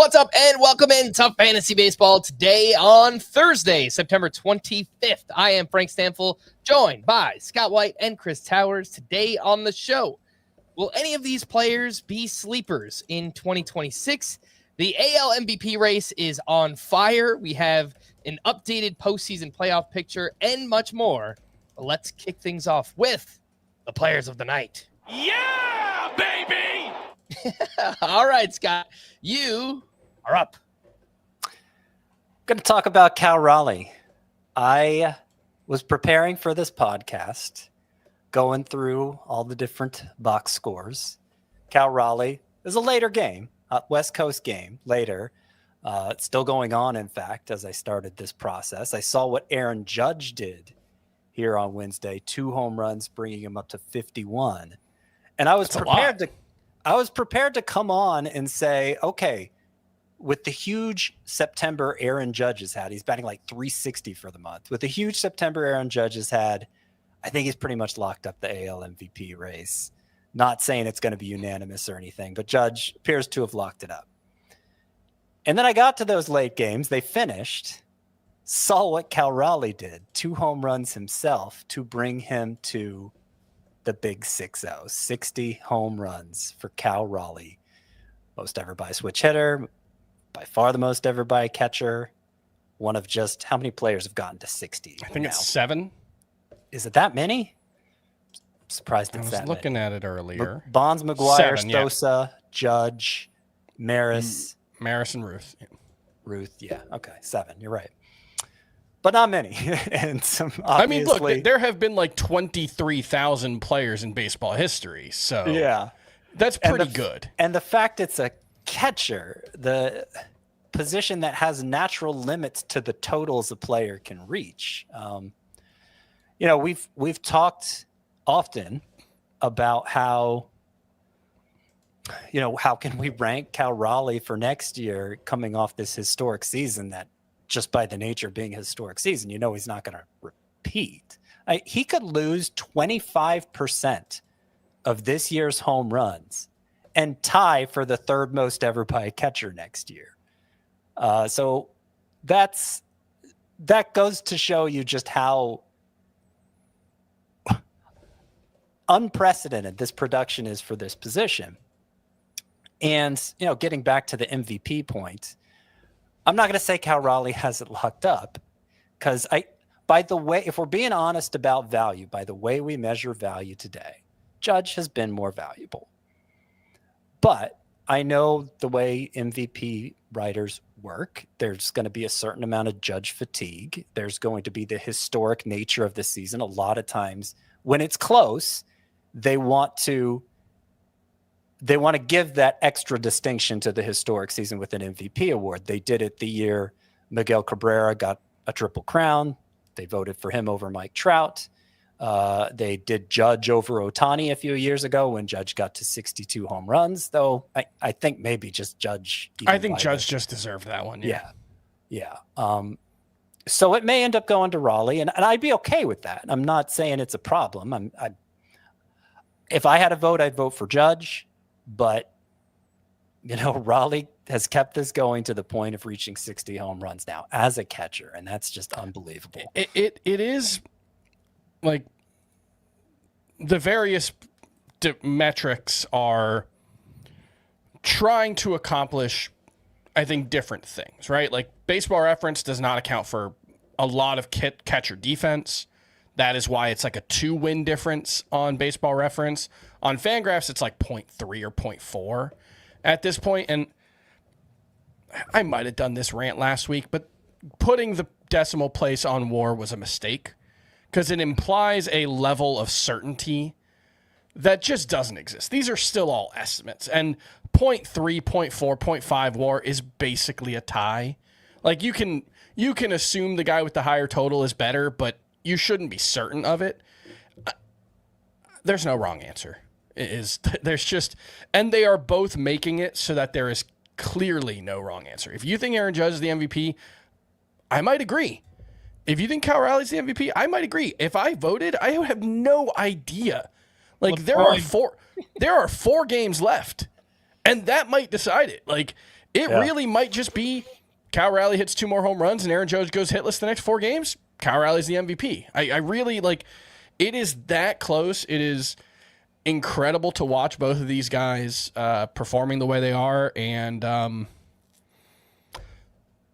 What's up, and welcome into Fantasy Baseball today on Thursday, September 25th. I am Frank Stampfl, joined by Scott White and Chris Towers. Today on the show, will any of these players be sleepers in 2026? The AL MVP race is on fire. We have an updated postseason playoff picture and much more. But let's kick things off with the players of the night. Yeah, baby! All right, Scott, you are up. I'm going to talk about Cal Raleigh. I was preparing for this podcast, going through all the different box scores. Cal Raleigh is a later game, West Coast game, later. It's still going on, in fact, as I started this process. I saw what Aaron Judge did here on Wednesday, 2 home runs, bringing him up to 51. And I was prepared to come on and say, okay, with the huge September Aaron Judge has had, he's batting like 360 for the month. With the huge September Aaron Judge has had, I think he's pretty much locked up the AL MVP race. Not saying it's going to be unanimous or anything, but Judge appears to have locked it up. And then I got to those late games. They finished. Saw what Cal Raleigh did. 2 home runs himself to bring him to the big 6-0. 60 home runs for Cal Raleigh. Most ever by a switch hitter. By far the most ever by a catcher. One of just how many players have gotten to 60? I think it's 7. Is it that many? I'm surprised it's that many. I was looking at it earlier. Bonds, McGuire, 7, Stosa, Judge, Maris. Maris and Ruth. Yeah. Ruth, yeah. Okay, 7. You're right. But not many. And some I mean, look, there have been like 23,000 players in baseball history. So yeah, that's pretty good. And the fact it's a catcher, the position that has natural limits to the totals a player can reach. We've talked often about how can we rank Cal Raleigh for next year coming off this historic season that just by the nature of being a historic season, he's not going to repeat. He could lose 25% of this year's home runs and tie for the 3rd most ever by a catcher next year. So that goes to show you just how unprecedented this production is for this position. And, getting back to the MVP point, I'm not going to say Cal Raleigh has it locked up because by the way, if we're being honest about value, by the way we measure value today, Judge has been more valuable. But I know the way MVP writers work, there's going to be a certain amount of Judge fatigue. There's going to be the historic nature of the season. A lot of times when it's close, they want to give that extra distinction to the historic season with an MVP award. They did it the year Miguel Cabrera got a Triple Crown. They voted for him over Mike Trout. They did Judge over Ohtani a few years ago when Judge got to 62 home runs, though I think maybe just Judge. I think Judge just deserved that one. Yeah. So it may end up going to Raleigh, and I'd be okay with that. I'm not saying it's a problem. If I had a vote, I'd vote for Judge. But, Raleigh has kept this going to the point of reaching 60 home runs now as a catcher, and that's just unbelievable. It is like the various metrics are trying to accomplish, I think, different things, right? Like Baseball Reference does not account for a lot of catcher defense. That is why it's like a 2-win difference on Baseball Reference. On Fangraphs, it's like 0.3 or 0.4 at this point. And I might have done this rant last week, but putting the decimal place on WAR was a mistake because it implies a level of certainty that just doesn't exist. These are still all estimates. And 0.3, 0.4, 0.5 WAR is basically a tie. Like you can assume the guy with the higher total is better, but you shouldn't be certain of it. There's no wrong answer. There's just, and they are both making it so that there is clearly no wrong answer. If you think Aaron Judge is the MVP, I might agree. If you think Cal Raleigh's the MVP, I might agree. If I voted, I would have no idea. Like there are 4 games left, and that might decide it. Like It really might just be Cal Raleigh hits 2 more home runs and Aaron Judge goes hitless the next 4 games. Cal Raleigh's the MVP. I really like. It is that close. It is incredible to watch both of these guys performing the way they are, and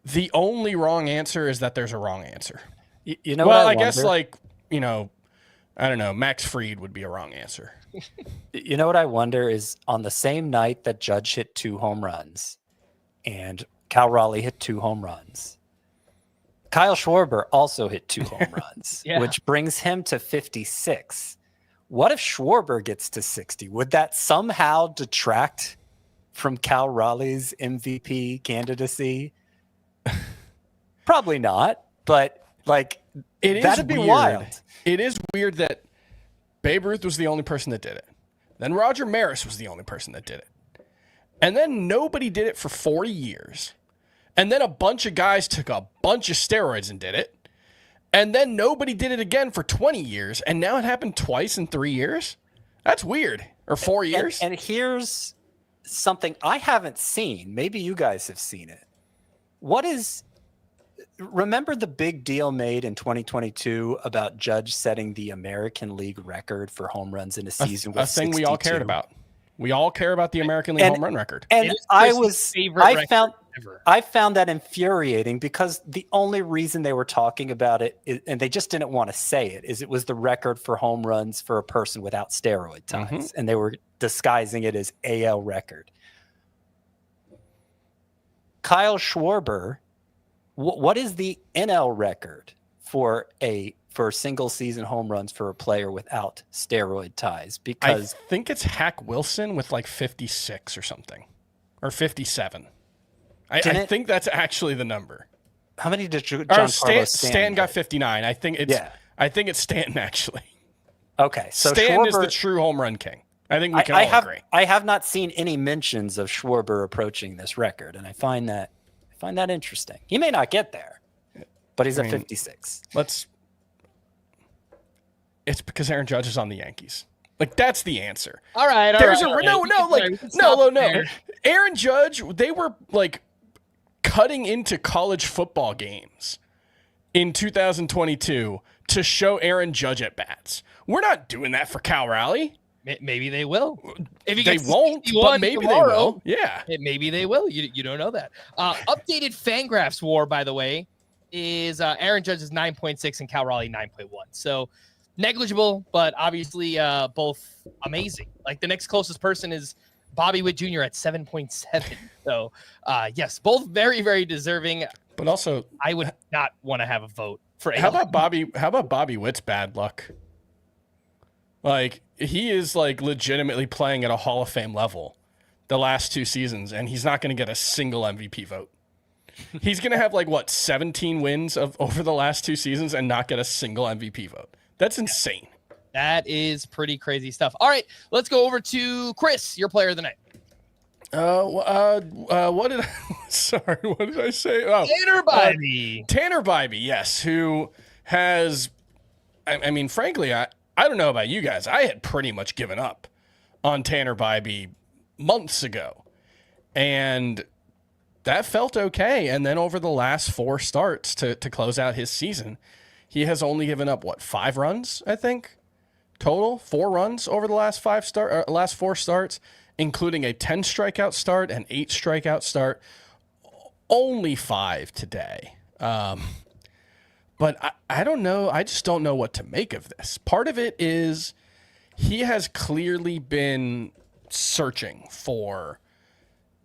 the only wrong answer is that there's a wrong answer. You know, well, I guess I don't know. Max Fried would be a wrong answer. You know what I wonder is on the same night that Judge hit 2 home runs and Cal Raleigh hit 2 home runs, Kyle Schwarber also hit 2 home runs, which brings him to 56. What if Schwarber gets to 60? Would that somehow detract from Cal Raleigh's MVP candidacy? Probably not, but that'd be wild. It is weird that Babe Ruth was the only person that did it. Then Roger Maris was the only person that did it. And then nobody did it for 40 years. And then a bunch of guys took a bunch of steroids and did it. And then nobody did it again for 20 years. And now it happened twice in 3 years? That's weird. Or 4 years. And here's something I haven't seen. Maybe you guys have seen it. Remember the big deal made in 2022 about Judge setting the American League record for home runs in a season with 62? A thing we all cared about. We all care about the American League home run record. And I found that infuriating because the only reason they were talking about it, and they just didn't want to say it, is it was the record for home runs for a person without steroid ties. And they were disguising it as AL record. Kyle Schwarber, what is the NL record for single season home runs for a player without steroid ties? Because I think it's Hack Wilson with 56 or something, or 57. I think that's actually the number. How many did Carlos Stanton got 59? I think it's Stanton actually. Okay, so Stanton Schwarber is the true home run king. I think we can all agree. I have not seen any mentions of Schwarber approaching this record, and I find that interesting. He may not get there, but he's at 56. It's because Aaron Judge is on the Yankees. That's the answer. All right. No. Aaron Judge, they were cutting into college football games in 2022 to show Aaron Judge at bats. We're not doing that for Cal Raleigh. Maybe they will. If they won't, but maybe they will. Yeah. Maybe they will. You don't know that. Updated Fangraphs WAR, by the way, is Aaron Judge's 9.6 and Cal Raleigh 9.1. So negligible, but obviously both amazing. The next closest person is Bobby Witt Jr. at 7.7. So yes, both very, very deserving. But also, I would not want to have a vote for. How about Bobby Witt's bad luck? He is legitimately playing at a Hall of Fame level the last 2 seasons, and he's not going to get a single MVP vote. He's going to have 17 wins over the last 2 seasons and not get a single MVP vote. That's insane. That is pretty crazy stuff. All right, let's go over to Chris, your player of the night. What did I say? Oh, Tanner Bibee. Tanner Bibee, yes, who has, I mean, frankly, I don't know about you guys. I had pretty much given up on Tanner Bibee months ago, and that felt okay. And then over the last 4 starts to close out his season, he has only given up 5 runs, I think, total 4 runs over the last 4 starts, including a 10 strikeout start, an 8 strikeout start, only 5 today. But I don't know. I just don't know what to make of this. Part of it is he has clearly been searching for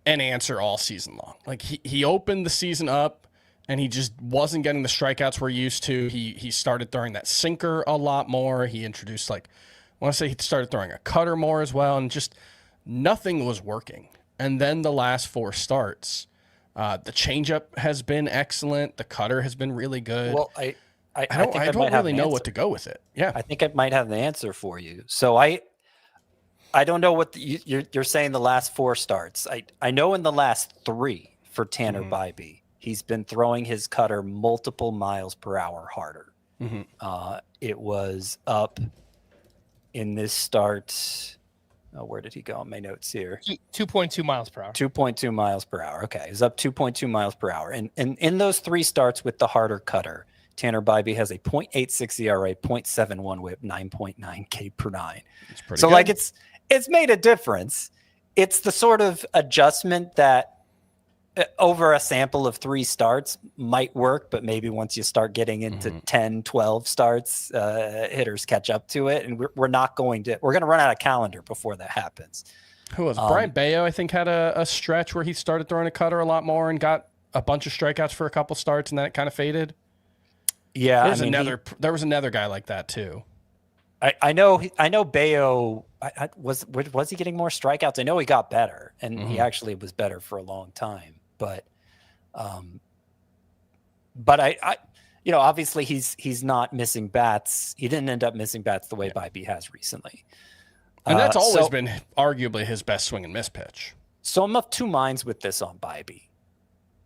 an answer all season long. He opened the season up and he just wasn't getting the strikeouts we're used to. He started throwing that sinker a lot more. He introduced I want to say he started throwing a cutter more as well, and just nothing was working. And then the last 4 starts, the changeup has been excellent. The cutter has been really good. Well, I don't really know what to go with it. Yeah, I think I might have the answer for you. So I don't know what you're saying. The last 4 starts. I know in the last 3 for Tanner Bibee, he's been throwing his cutter multiple miles per hour harder. It was up in this start Where did he go on my notes here? 2.2 miles per hour. 2.2 miles per hour. Okay, he's up 2.2 miles per hour. And in those 3 starts with the harder cutter, Tanner Bibee has a .86 ERA, .71 WHIP, 9.9 K per nine. So good. like it's made a difference. It's the sort of adjustment that over a sample of 3 starts might work, but maybe once you start getting into 10, 12 starts, hitters catch up to it. And we're going to run out of calendar before that happens. Who was Brian Bayo? I think had a stretch where he started throwing a cutter a lot more and got a bunch of strikeouts for a couple starts, and then it kind of faded. Yeah, there was another guy like that too. I know Bayo was he getting more strikeouts? I know he got better, and he actually was better for a long time. But I obviously he's not missing bats. He didn't end up missing bats the way Bibee has recently. And that's always been arguably his best swing and miss pitch. So I'm of 2 minds with this on Bibee.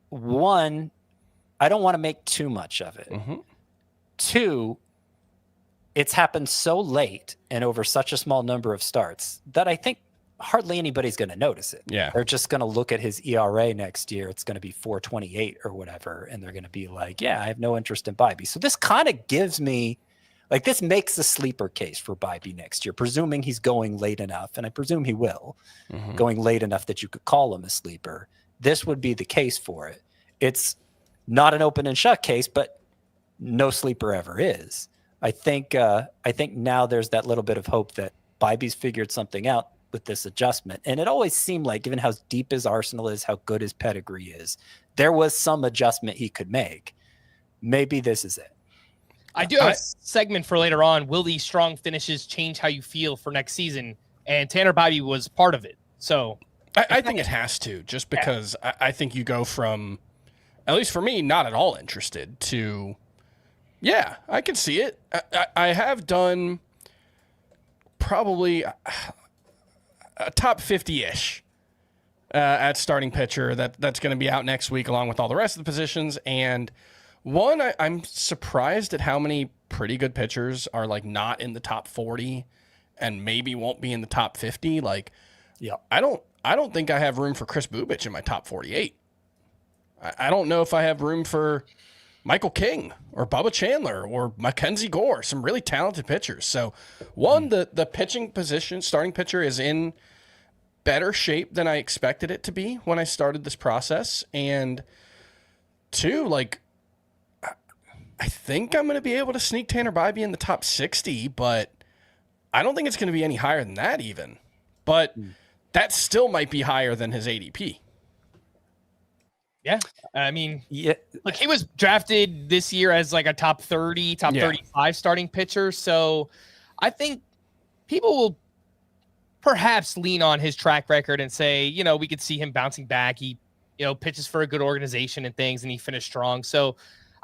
One, I don't want to make too much of it. 2, it's happened so late and over such a small number of starts that I think hardly anybody's going to notice it. Yeah. They're just going to look at his ERA next year. It's going to be 4.28 or whatever. And they're going to be like, yeah, I have no interest in Bibee. So this kind of gives me, like, this makes a sleeper case for Bibee next year, presuming he's going late enough. And I presume he will, going late enough that you could call him a sleeper. This would be the case for it. It's not an open and shut case, but no sleeper ever is. I think now there's that little bit of hope that Bibee's figured something out with this adjustment. And it always seemed like, given how deep his arsenal is, how good his pedigree is, there was some adjustment he could make. Maybe this is it. I do have a segment for later on. Will these strong finishes change how you feel for next season? And Tanner Bibee was part of it. So I think it has to, just because I think you go from, at least for me, not at all interested to, yeah, I can see it. I have done probably a top 50-ish at starting pitcher that's going to be out next week along with all the rest of the positions. And one, I'm surprised at how many pretty good pitchers are like not in the top 40 and maybe won't be in the top 50. Like, yeah, I don't think I have room for Chris Bubich in my top 48. I don't know if I have room for Michael King or Bubba Chandler or Mackenzie Gore, some really talented pitchers. So one, the pitching position, starting pitcher, is in better shape than I expected it to be when I started this process. And 2, like, I think I'm going to be able to sneak Tanner Bibee in the top 60, but I don't think it's going to be any higher than that even. But that still might be higher than his ADP. Yeah. I mean, look, he was drafted this year as like a top 30, top 35 starting pitcher. So I think people will perhaps lean on his track record and say, we could see him bouncing back. He, pitches for a good organization and things, and he finished strong. So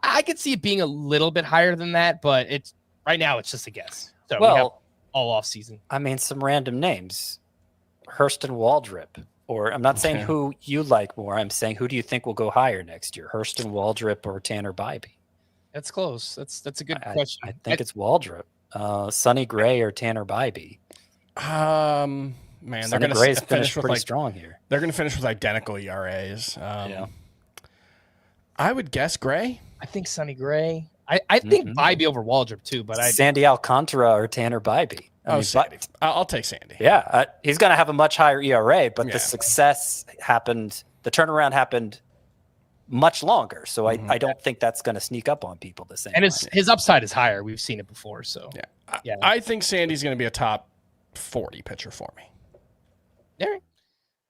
I could see it being a little bit higher than that, but right now it's just a guess. So we have all off season. I mean, some random names, Hurston Waldrip. Or I'm not saying who you like more. I'm saying, who do you think will go higher next year, Hurston Waldrip or Tanner Bibee? That's close. That's a good question. I think it's Waldrip. Sonny Gray or Tanner Bibee? Man, Sonny Gray's finished pretty strong here. They're going to finish with identical ERAs. I would guess Gray. I think Sonny Gray. I think Bibee over Waldrop too, but Sandy Alcantara or Tanner Bibee. Sandy. I'll take Sandy. Yeah, he's going to have a much higher ERA, but the success happened. The turnaround happened much longer, so I don't think that's going to sneak up on people the same. And his upside is higher. We've seen it before, so yeah. I think Sandy's going to be a top 40 pitcher for me. All right.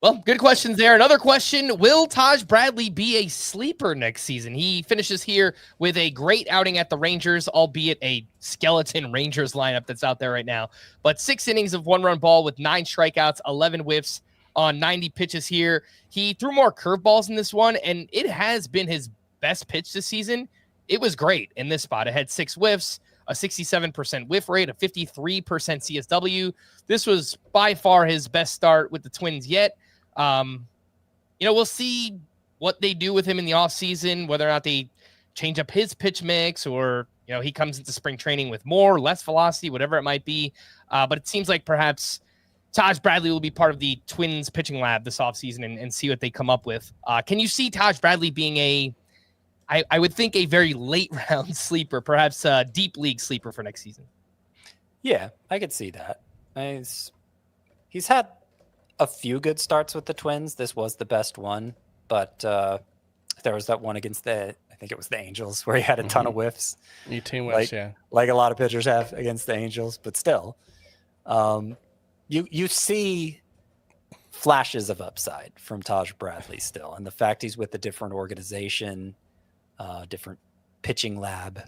Well, good questions there. Another question, will Taj Bradley be a sleeper next season? He finishes here with a great outing at the Rangers, albeit a skeleton Rangers lineup that's out there right now. But 6 innings of 1-run ball with 9 strikeouts, 11 whiffs on 90 pitches here. He threw more curveballs in this one, and it has been his best pitch this season. It was great in this spot. It had 6 whiffs, a 67% whiff rate, a 53% CSW. This was by far his best start with the Twins yet. We'll see what they do with him in the offseason, whether or not they change up his pitch mix or, he comes into spring training with more or less velocity, whatever it might be. But it seems like perhaps Taj Bradley will be part of the Twins pitching lab this offseason and see what they come up with. Can you see Taj Bradley being I would think a very late round sleeper, perhaps a deep league sleeper for next season? Yeah, I could see that. He's had a few good starts with the Twins. This was the best one, but there was that one against I think it was the Angels, where he had a ton of whiffs. 18 whiffs, yeah. Like a lot of pitchers have against the Angels, but still. You see flashes of upside from Taj Bradley still, and the fact he's with a different organization, different pitching lab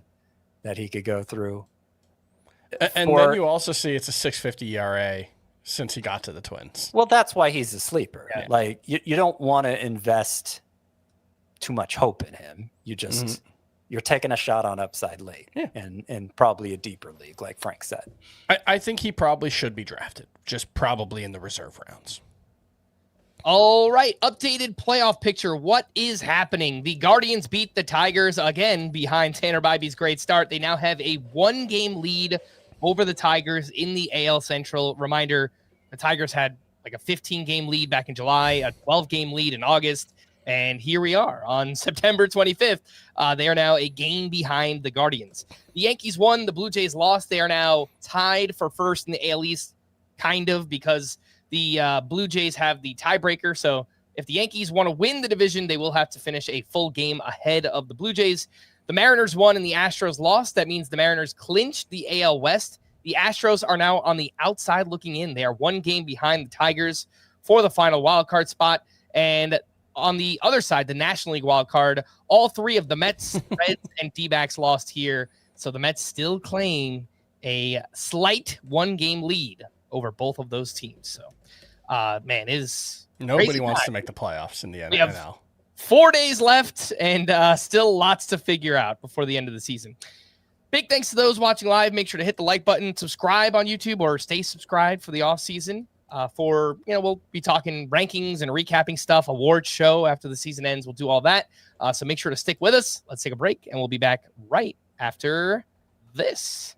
that he could go through. And then you also see it's a 6.50 ERA since he got to the Twins. Well, that's why he's a sleeper. Yeah. Like you don't want to invest too much hope in him. You just you're taking a shot on upside late, and probably a deeper league, like Frank said. I think he probably should be drafted, just probably in the reserve rounds. All right, updated playoff picture. What is happening? The Guardians beat the Tigers again behind Tanner Bibee's great start. They now have a 1-game lead over the Tigers in the AL Central. Reminder, the Tigers had like a 15-game lead back in July, a 12-game lead in August, and here we are on September 25th. They are now a game behind the Guardians. The Yankees won, the Blue Jays lost. They are now tied for first in the AL East, kind of, because the Blue Jays have the tiebreaker. So if the Yankees want to win the division, they will have to finish a full game ahead of the Blue Jays. The Mariners won and the Astros lost. That means the Mariners clinched the AL West. The Astros are now on the outside looking in. They are 1 game behind the Tigers for the final wildcard spot. And on the other side, the National League wildcard, all 3 of the Mets, Reds, and D-backs lost here. So the Mets still claim a slight 1-game lead over both of those teams. So, man, nobody wants to make the playoffs in the We NL. have 4 days left and still lots to figure out before the end of the season. Big thanks to those watching live. Make sure to hit the like button, subscribe on YouTube, or stay subscribed for the off season. We'll be talking rankings and recapping stuff, awards show after the season ends. We'll do all that. So make sure to stick with us. Let's take a break, and we'll be back right after this.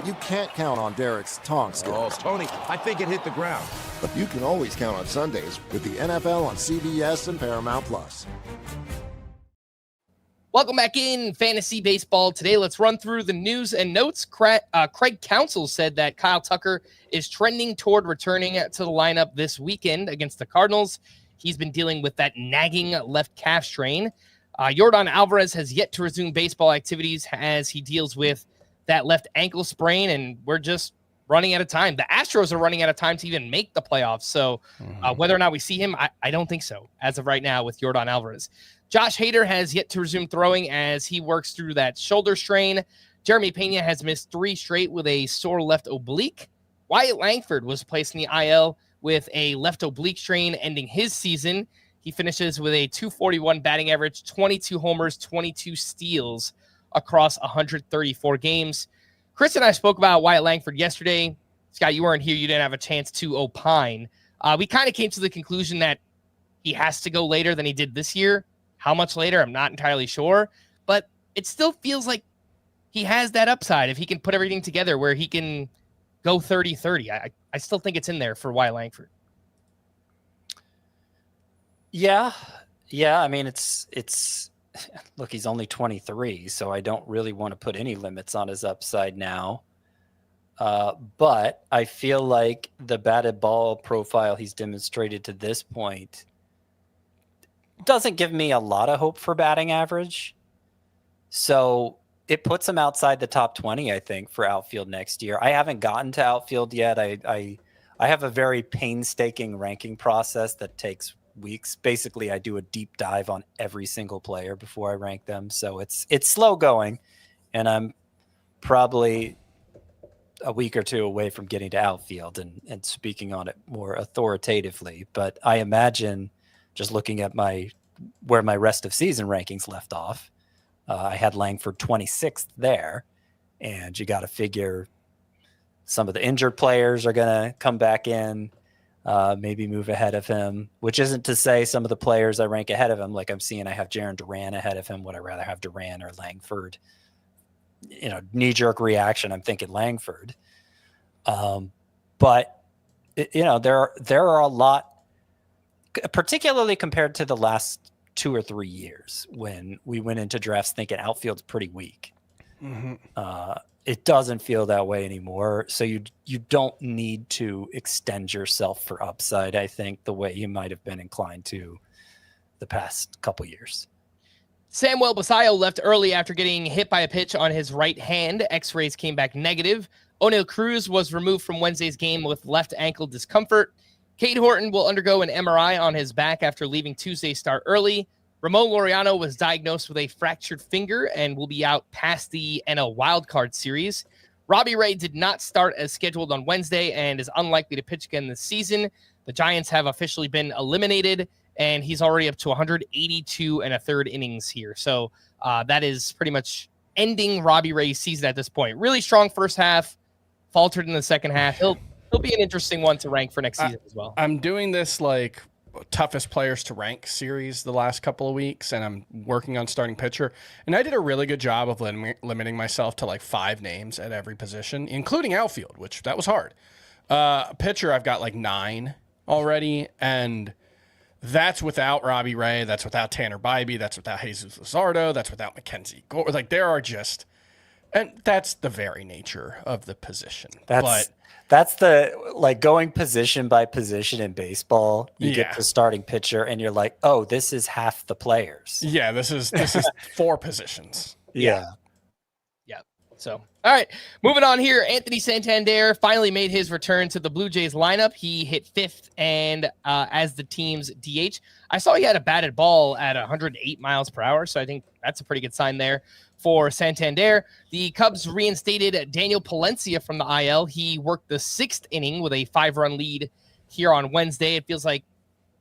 You can't count on Derek's tong skills. Oh, Tony, I think it hit the ground. But you can always count on Sundays with the NFL on CBS and Paramount+. Welcome back in Fantasy Baseball. Today, let's run through the news and notes. Craig Counsell said that Kyle Tucker is trending toward returning to the lineup this weekend against the Cardinals. He's been dealing with that nagging left calf strain. Yordan Alvarez has yet to resume baseball activities as he deals with that left ankle sprain, and we're just running out of time. The Astros are running out of time to even make the playoffs. So whether or not we see him, I don't think so as of right now with Yordan Alvarez. Josh Hader has yet to resume throwing as he works through that shoulder strain. Jeremy Pena has missed 3 straight with a sore left oblique. Wyatt Langford was placed in the IL with a left oblique strain, ending his season. He finishes with a .241 batting average, 22 homers, 22 steals across 134 games. Chris and I spoke about Wyatt Langford yesterday. Scott, you weren't here. You didn't have a chance to opine. We kind of came to the conclusion that he has to go later than he did this year. How much later? I'm not entirely sure, but it still feels like he has that upside if he can put everything together where he can go 30-30. I still think it's in there for Wyatt Langford. Yeah. I mean, it's look, he's only 23, so I don't really want to put any limits on his upside now. But I feel like the batted ball profile he's demonstrated to this point doesn't give me a lot of hope for batting average. So it puts him outside the top 20, I think, for outfield next year. I haven't gotten to outfield yet. I have a very painstaking ranking process that takes weeks. Basically, I do a deep dive on every single player before I rank them. So it's slow going, and I'm probably a week or 2 away from getting to outfield and speaking on it more authoritatively. But I imagine, just looking at where my rest of season rankings left off, I had Langford 26th there, and you got to figure some of the injured players are going to come back in, maybe move ahead of him, which isn't to say some of the players I rank ahead of him, like I'm seeing I have Jarren Duran ahead of him. Would I rather have Duran or Langford? Knee-jerk reaction, I'm thinking Langford. But there are a lot, particularly compared to the last 2 or 3 years when we went into drafts thinking outfield's pretty weak. Mm-hmm. It doesn't feel that way anymore. So you don't need to extend yourself for upside, I think, the way you might have been inclined to the past couple years. Samuel Basayo left early after getting hit by a pitch on his right hand. X-rays came back negative. O'Neal Cruz was removed from Wednesday's game with left ankle discomfort. Cade Horton will undergo an MRI on his back after leaving Tuesday's start early. Ramon Laureano was diagnosed with a fractured finger and will be out past the NL wildcard series. Robbie Ray did not start as scheduled on Wednesday and is unlikely to pitch again this season. The Giants have officially been eliminated, and he's already up to 182 and a third innings here. So that is pretty much ending Robbie Ray's season at this point. Really strong first half, faltered in the second half. He'll be an interesting one to rank for next season as well. I'm doing this like toughest players to rank series the last couple of weeks, and I'm working on starting pitcher, and I did a really good job of limiting myself to like 5 names at every position, including outfield, which that was hard. Pitcher, I've got like 9 already, and that's without Robbie Ray, that's without Tanner Bibee, that's without Jesus Luzardo, that's without Mackenzie Gore. Like there are just, and that's the very nature of the position. That's the, like, going position by position in baseball. You get the starting pitcher and you're like, oh, this is half the players. Yeah, this is 4 positions. Yeah. So, all right, moving on here. Anthony Santander finally made his return to the Blue Jays lineup. He hit 5th and as the team's DH. I saw he had a batted ball at 108 miles per hour, so I think that's a pretty good sign there for Santander. The Cubs reinstated Daniel Palencia from the IL. He worked the 6th inning with a 5-run lead here on Wednesday. It feels like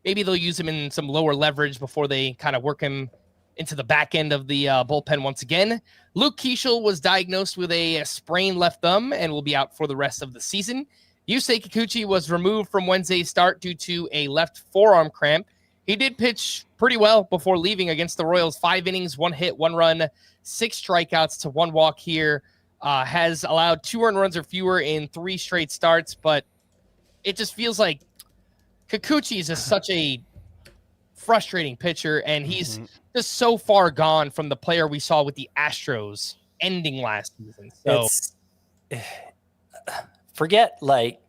maybe they'll use him in some lower leverage before they kind of work him into the back end of the bullpen once again. Luke Keeschel was diagnosed with a sprained left thumb and will be out for the rest of the season. Yusei Kikuchi was removed from Wednesday's start due to a left forearm cramp. He did pitch pretty well before leaving against the Royals. 5 innings, 1 hit, 1 run, 6 strikeouts to 1 walk here. Has allowed 2 earned runs or fewer in 3 straight starts, but it just feels like Kikuchi is just such a frustrating pitcher, and he's just so far gone from the player we saw with the Astros ending last season. So forget like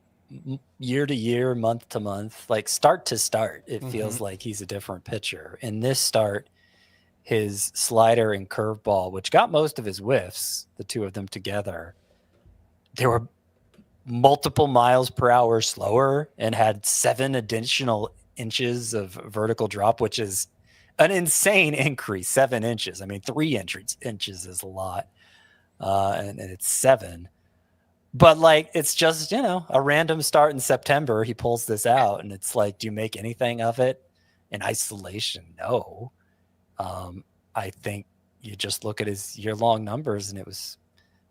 year to year, month to month, like start to start, it feels like he's a different pitcher. In this start, his slider and curveball, which got most of his whiffs, the 2 of them together, they were multiple miles per hour slower and had 7 additional inches of vertical drop, which is an insane increase. 7 inches. I mean, 3 inches is a lot. And it's 7. But like, it's just, a random start in September. He pulls this out and it's like, do you make anything of it in isolation? No. I think you just look at his year-long numbers and it was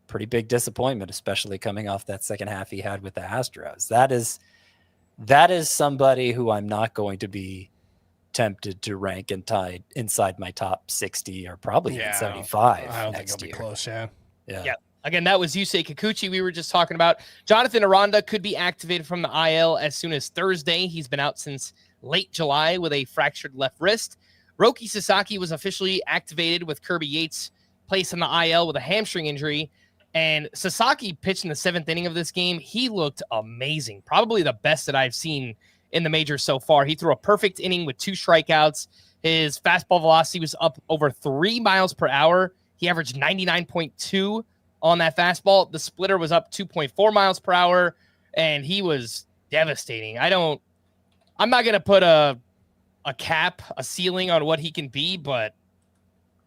pretty big disappointment, especially coming off that second half he had with the Astros. That is somebody who I'm not going to be tempted to rank and tied inside my top 60 or probably even 75. I don't think it'll be close. Yeah. Again, that was Yusei Kikuchi we were just talking about. Jonathan Aranda could be activated from the IL as soon as Thursday. He's been out since late July with a fractured left wrist. Roki Sasaki was officially activated with Kirby Yates placed on the IL with a hamstring injury. And Sasaki pitched in the 7th inning of this game. He looked amazing. Probably the best that I've seen in the majors so far. He threw a perfect inning with 2 strikeouts. His fastball velocity was up over 3 miles per hour. He averaged 99.2 on that fastball. The splitter was up 2.4 miles per hour, and he was devastating. I'm not going to put a ceiling on what he can be, but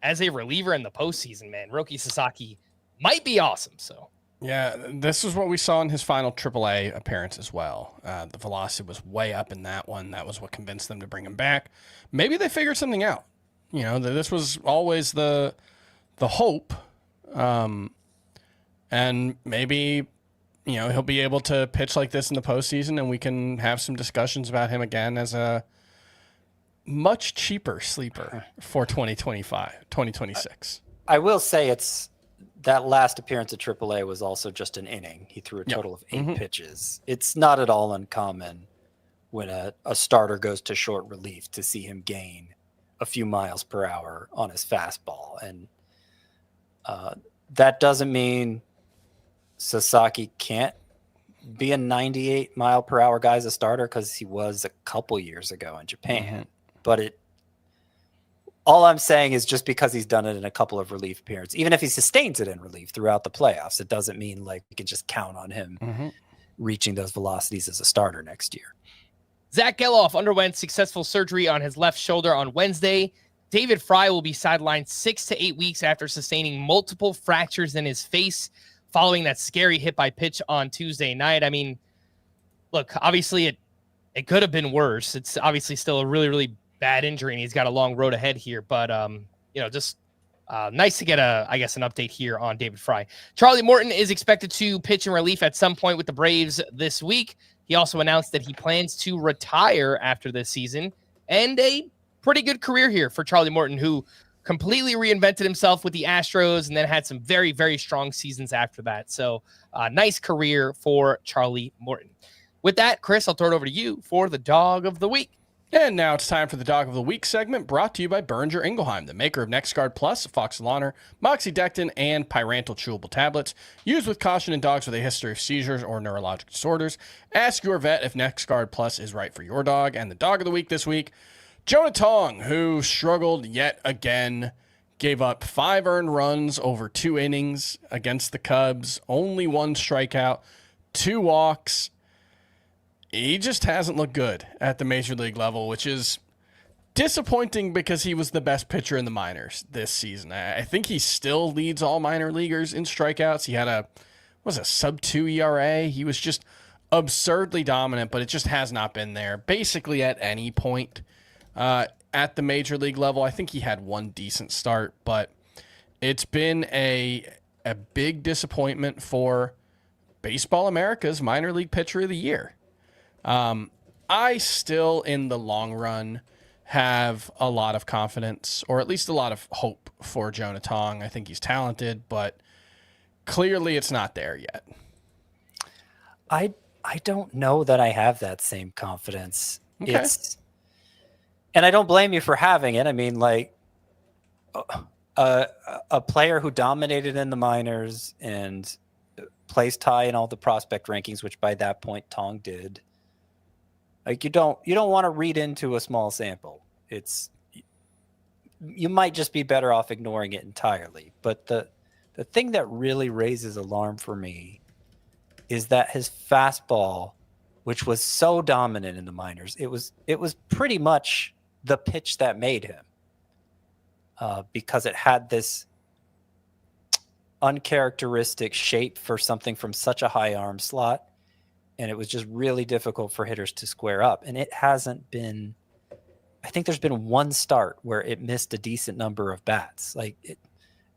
as a reliever in the postseason, man, Roki Sasaki might be awesome. So yeah, this is what we saw in his final AAA appearance as well. The velocity was way up in that one. That was what convinced them to bring him back. Maybe they figured something out. This was always the hope. And maybe, he'll be able to pitch like this in the postseason, and we can have some discussions about him again as a much cheaper sleeper for 2026. I will say it's that last appearance at AAA was also just an inning. He threw a total of 8 pitches. It's not at all uncommon when a starter goes to short relief to see him gain a few miles per hour on his fastball. And that doesn't mean Sasaki can't be a 98 mile per hour guy as a starter, because he was a couple years ago in Japan. But all I'm saying is just because he's done it in a couple of relief appearances, even if he sustains it in relief throughout the playoffs, it doesn't mean like we can just count on him reaching those velocities as a starter next year. Zach Geloff underwent successful surgery on his left shoulder on Wednesday. David Fry will be sidelined 6 to 8 weeks after sustaining multiple fractures in his face following that scary hit by pitch on Tuesday night. I mean, look, obviously it could have been worse. It's obviously still a really, really bad injury, and he's got a long road ahead here. But, just nice to get an update here on David Fry. Charlie Morton is expected to pitch in relief at some point with the Braves this week. He also announced that he plans to retire after this season, and a pretty good career here for Charlie Morton, who completely reinvented himself with the Astros and then had some very, very strong seasons after that. So nice career for Charlie Morton. With that, Chris, I'll throw it over to you for the Dog of the Week. And now it's time for the Dog of the Week segment, brought to you by Boehringer Ingelheim, the maker of NexGard Plus, Foxolaner, Moxidectin, and Pyrantel chewable tablets. Used with caution in dogs with a history of seizures or neurologic disorders. Ask your vet if NexGard Plus is right for your dog. And the Dog of the Week this week, Jonah Tong, who struggled yet again, gave up 5 earned runs over 2 innings against the Cubs, only 1 strikeout, 2 walks. He just hasn't looked good at the major league level, which is disappointing because he was the best pitcher in the minors this season. I think he still leads all minor leaguers in strikeouts. He had a sub-2 ERA. He was just absurdly dominant, but it just has not been there basically at any point at the major league level. I think he had 1 decent start, but it's been a big disappointment for Baseball America's minor league pitcher of the year. I still, in the long run, have a lot of confidence, or at least a lot of hope for Jonah Tong. I think he's talented, but clearly it's not there yet. I don't know that I have that same confidence. Okay. And I don't blame you for having it. I mean, like a player who dominated in the minors and placed high in all the prospect rankings, which by that point Tong did. Like you don't want to read into a small sample. You might just be better off ignoring it entirely. But the thing that really raises alarm for me is that his fastball, which was so dominant in the minors, it was pretty much the pitch that made him, because it had this uncharacteristic shape for something from such a high arm slot. And it was just really difficult for hitters to square up. And it hasn't been, I think there's been 1 start where it missed a decent number of bats. Like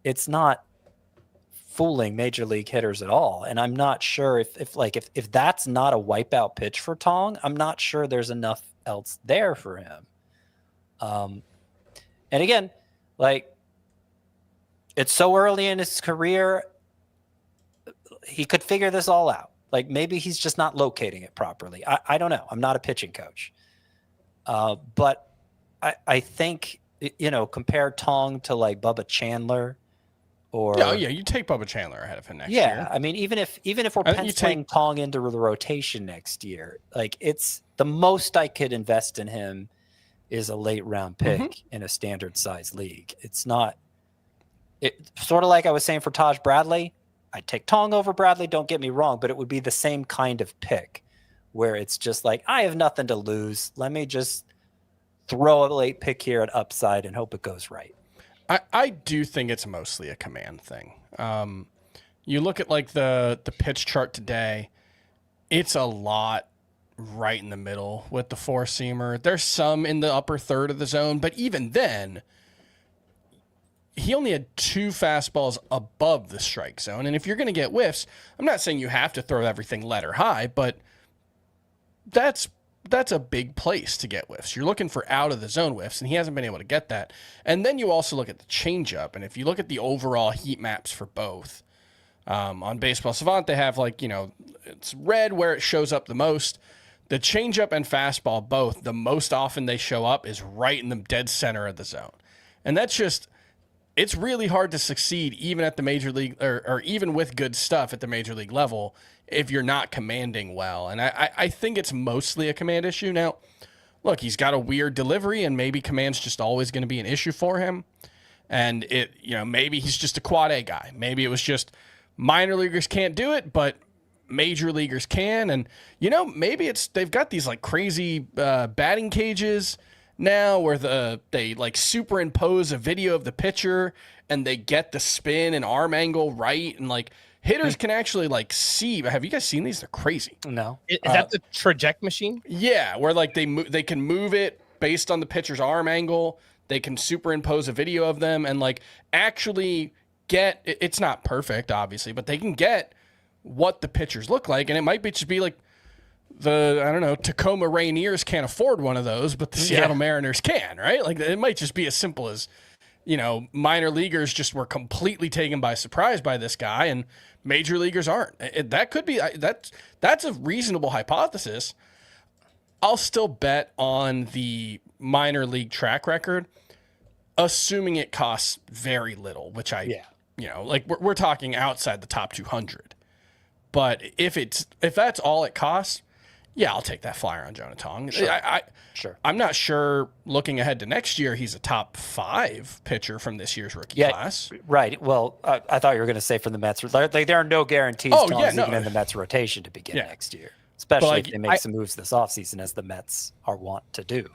it's not fooling major league hitters at all. And I'm not sure if that's not a wipeout pitch for Tong, I'm not sure there's enough else there for him. And again, like it's so early in his career, he could figure this all out. Like maybe he's just not locating it properly. I don't know. I'm not a pitching coach. But I think, compare Tong to like Bubba Chandler or. Oh yeah, you take Bubba Chandler ahead of him next year. Yeah. I mean, even if we're penciling Tong into the rotation next year, like it's the most I could invest in him is a late round pick in a standard size league. It's not sort of like I was saying for Taj Bradley. I'd take Tong over Bradley, don't get me wrong, but it would be the same kind of pick where it's just like, I have nothing to lose. Let me just throw a late pick here at upside and hope it goes right. I do think it's mostly a command thing. You look at like the pitch chart today, it's a lot right in the middle with the 4-seamer. There's some in the upper third of the zone, but even then, he only had 2 fastballs above the strike zone. And if you're going to get whiffs, I'm not saying you have to throw everything letter high, but that's that's a big place to get whiffs. You're looking for out of the zone whiffs, and he hasn't been able to get that. And then you also look at the changeup, and if you look at the overall heat maps for both, on Baseball Savant, they have it's red where it shows up the most. The changeup and fastball both, the most often they show up is right in the dead center of the zone. And that's just, it's really hard to succeed even at the major league or even with good stuff at the major league level if you're not commanding well. And I think it's mostly a command issue. Now, look, he's got a weird delivery and maybe command's just always going to be an issue for him. And maybe he's just a quad A guy. Maybe it was just minor leaguers can't do it, but major leaguers can. And, maybe they've got these like crazy batting cages now where they like superimpose a video of the pitcher and they get the spin and arm angle right. And like hitters can actually like see. Have you guys seen these? They're crazy. No. Is that the traject machine? Yeah. Where like they can move it based on the pitcher's arm angle. They can superimpose a video of them and like actually get, it's not perfect obviously, but they can get what the pitchers look like. And it might just be like Tacoma Rainiers can't afford one of those, but the Seattle Mariners can, right? Like it might just be as simple as, minor leaguers just were completely taken by surprise by this guy and major leaguers aren't. That could be, that's a reasonable hypothesis. I'll still bet on the minor league track record, assuming it costs very little, which we're talking outside the top 200. But if that's all it costs, I'll take that flyer on Jonah Tong. Sure. I'm not sure looking ahead to next year, he's a top 5 pitcher from this year's rookie class. Right. Well, I thought you were going to say from the Mets. Like, there are no guarantees even in the Mets rotation to begin next year, especially if they make some moves this offseason, as the Mets are wont to do.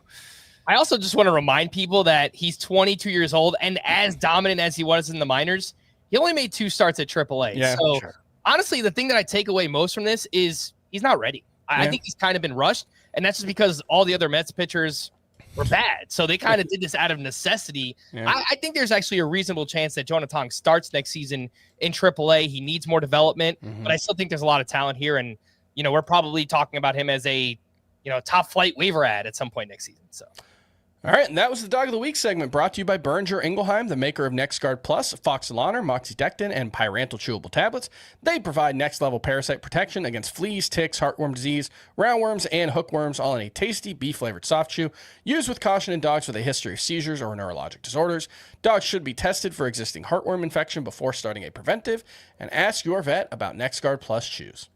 I also just want to remind people that he's 22 years old, and as dominant as he was in the minors, he only made 2 starts at AAA. Yeah, so honestly, the thing that I take away most from this is he's not ready. I think he's kind of been rushed, and that's just because all the other Mets pitchers were bad. So they kind of did this out of necessity. Yeah. I think there's actually a reasonable chance that Jonah Tong starts next season in AAA. He needs more development, but I still think there's a lot of talent here, and we're probably talking about him as a top flight waiver ad at some point next season. So. All right, and that was the Dog of the Week segment brought to you by Boehringer Ingelheim, the maker of NexGard Plus, Foxylaner, Moxidectin, and Pyrantel chewable tablets. They provide next-level parasite protection against fleas, ticks, heartworm disease, roundworms, and hookworms, all in a tasty, beef-flavored soft chew. Used with caution in dogs with a history of seizures or neurologic disorders. Dogs should be tested for existing heartworm infection before starting a preventive, and ask your vet about NexGard Plus chews.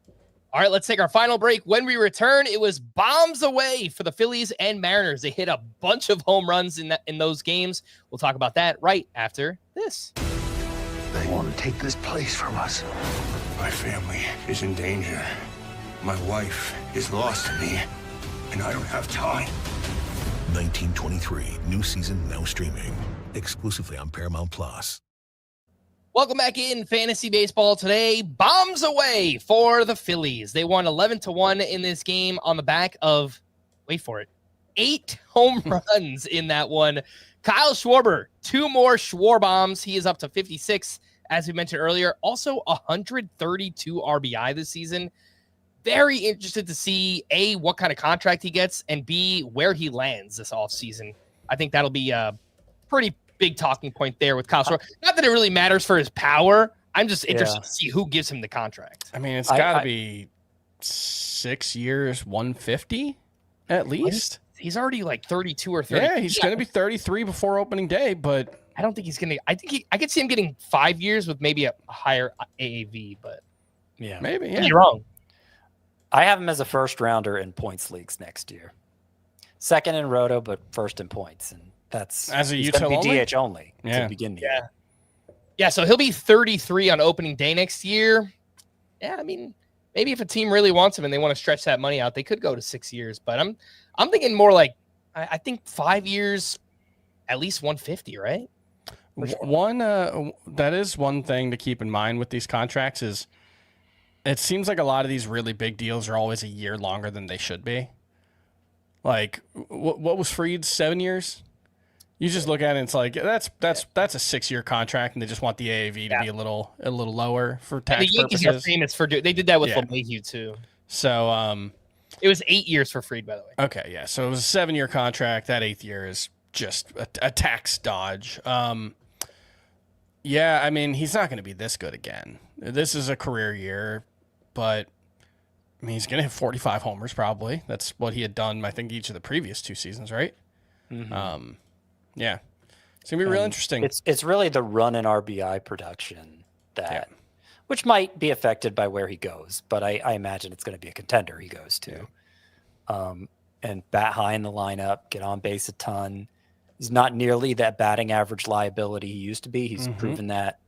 All right, let's take our final break. When we return, it was bombs away for the Phillies and Mariners. They hit a bunch of home runs in those games. We'll talk about that right after this. They want to take this place from us. My family is in danger. My wife is lost to me, and I don't have time. 1923, new season now streaming exclusively on Paramount Plus. Welcome back in Fantasy Baseball today. Bombs away for the Phillies. They won 11-1 in this game on the back of, wait for it, 8 home runs in that one. Kyle Schwarber, 2 more Schwar bombs. He is up to 56, as we mentioned earlier. Also 132 RBI this season. Very interested to see, A, what kind of contract he gets, and B, where he lands this offseason. I think that'll be a pretty big talking point there with Kyle Schwarber. Not that it really matters for his power. I'm just interested to see who gives him the contract. I mean, it's got to be 6 years, 150 at least. He's already like 32 or 30. Yeah, he's going to be 33 before opening day, but I don't think he's going to. I could see him getting 5 years with maybe a higher AAV, but maybe. Yeah, you're wrong. I have him as a first rounder in points leagues next year. Second in Roto, but first in points, and that's as a util only? DH only to begin the year. Yeah, so he'll be 33 on opening day next year. Yeah, I mean, maybe if a team really wants him and they want to stretch that money out, they could go to 6 years. But I'm thinking more like I think 5 years, at least 150, right? One that is one thing to keep in mind with these contracts is it seems like a lot of these really big deals are always a year longer than they should be. Like what was Fried's 7 years? You just look at it and it's like that's a 6 year contract, and they just want the AAV to be a little lower for tax purposes. Are famous for they did that with LeMahieu too. So It was 8 years for Fried, by the way. Okay, yeah. So it was a 7-year contract. That 8th year is just a tax dodge. Yeah, I mean, he's not going to be this good again. This is a career year, but I mean, he's going to hit 45 homers probably. That's what he had done, I think, each of the previous 2 seasons, right? Mm-hmm. Yeah. It's going to be real interesting. It's really the run and RBI production which might be affected by where he goes, but I imagine it's going to be a contender he goes to. Yeah. And bat high in the lineup, get on base a ton. He's not nearly that batting average liability he used to be. He's proven that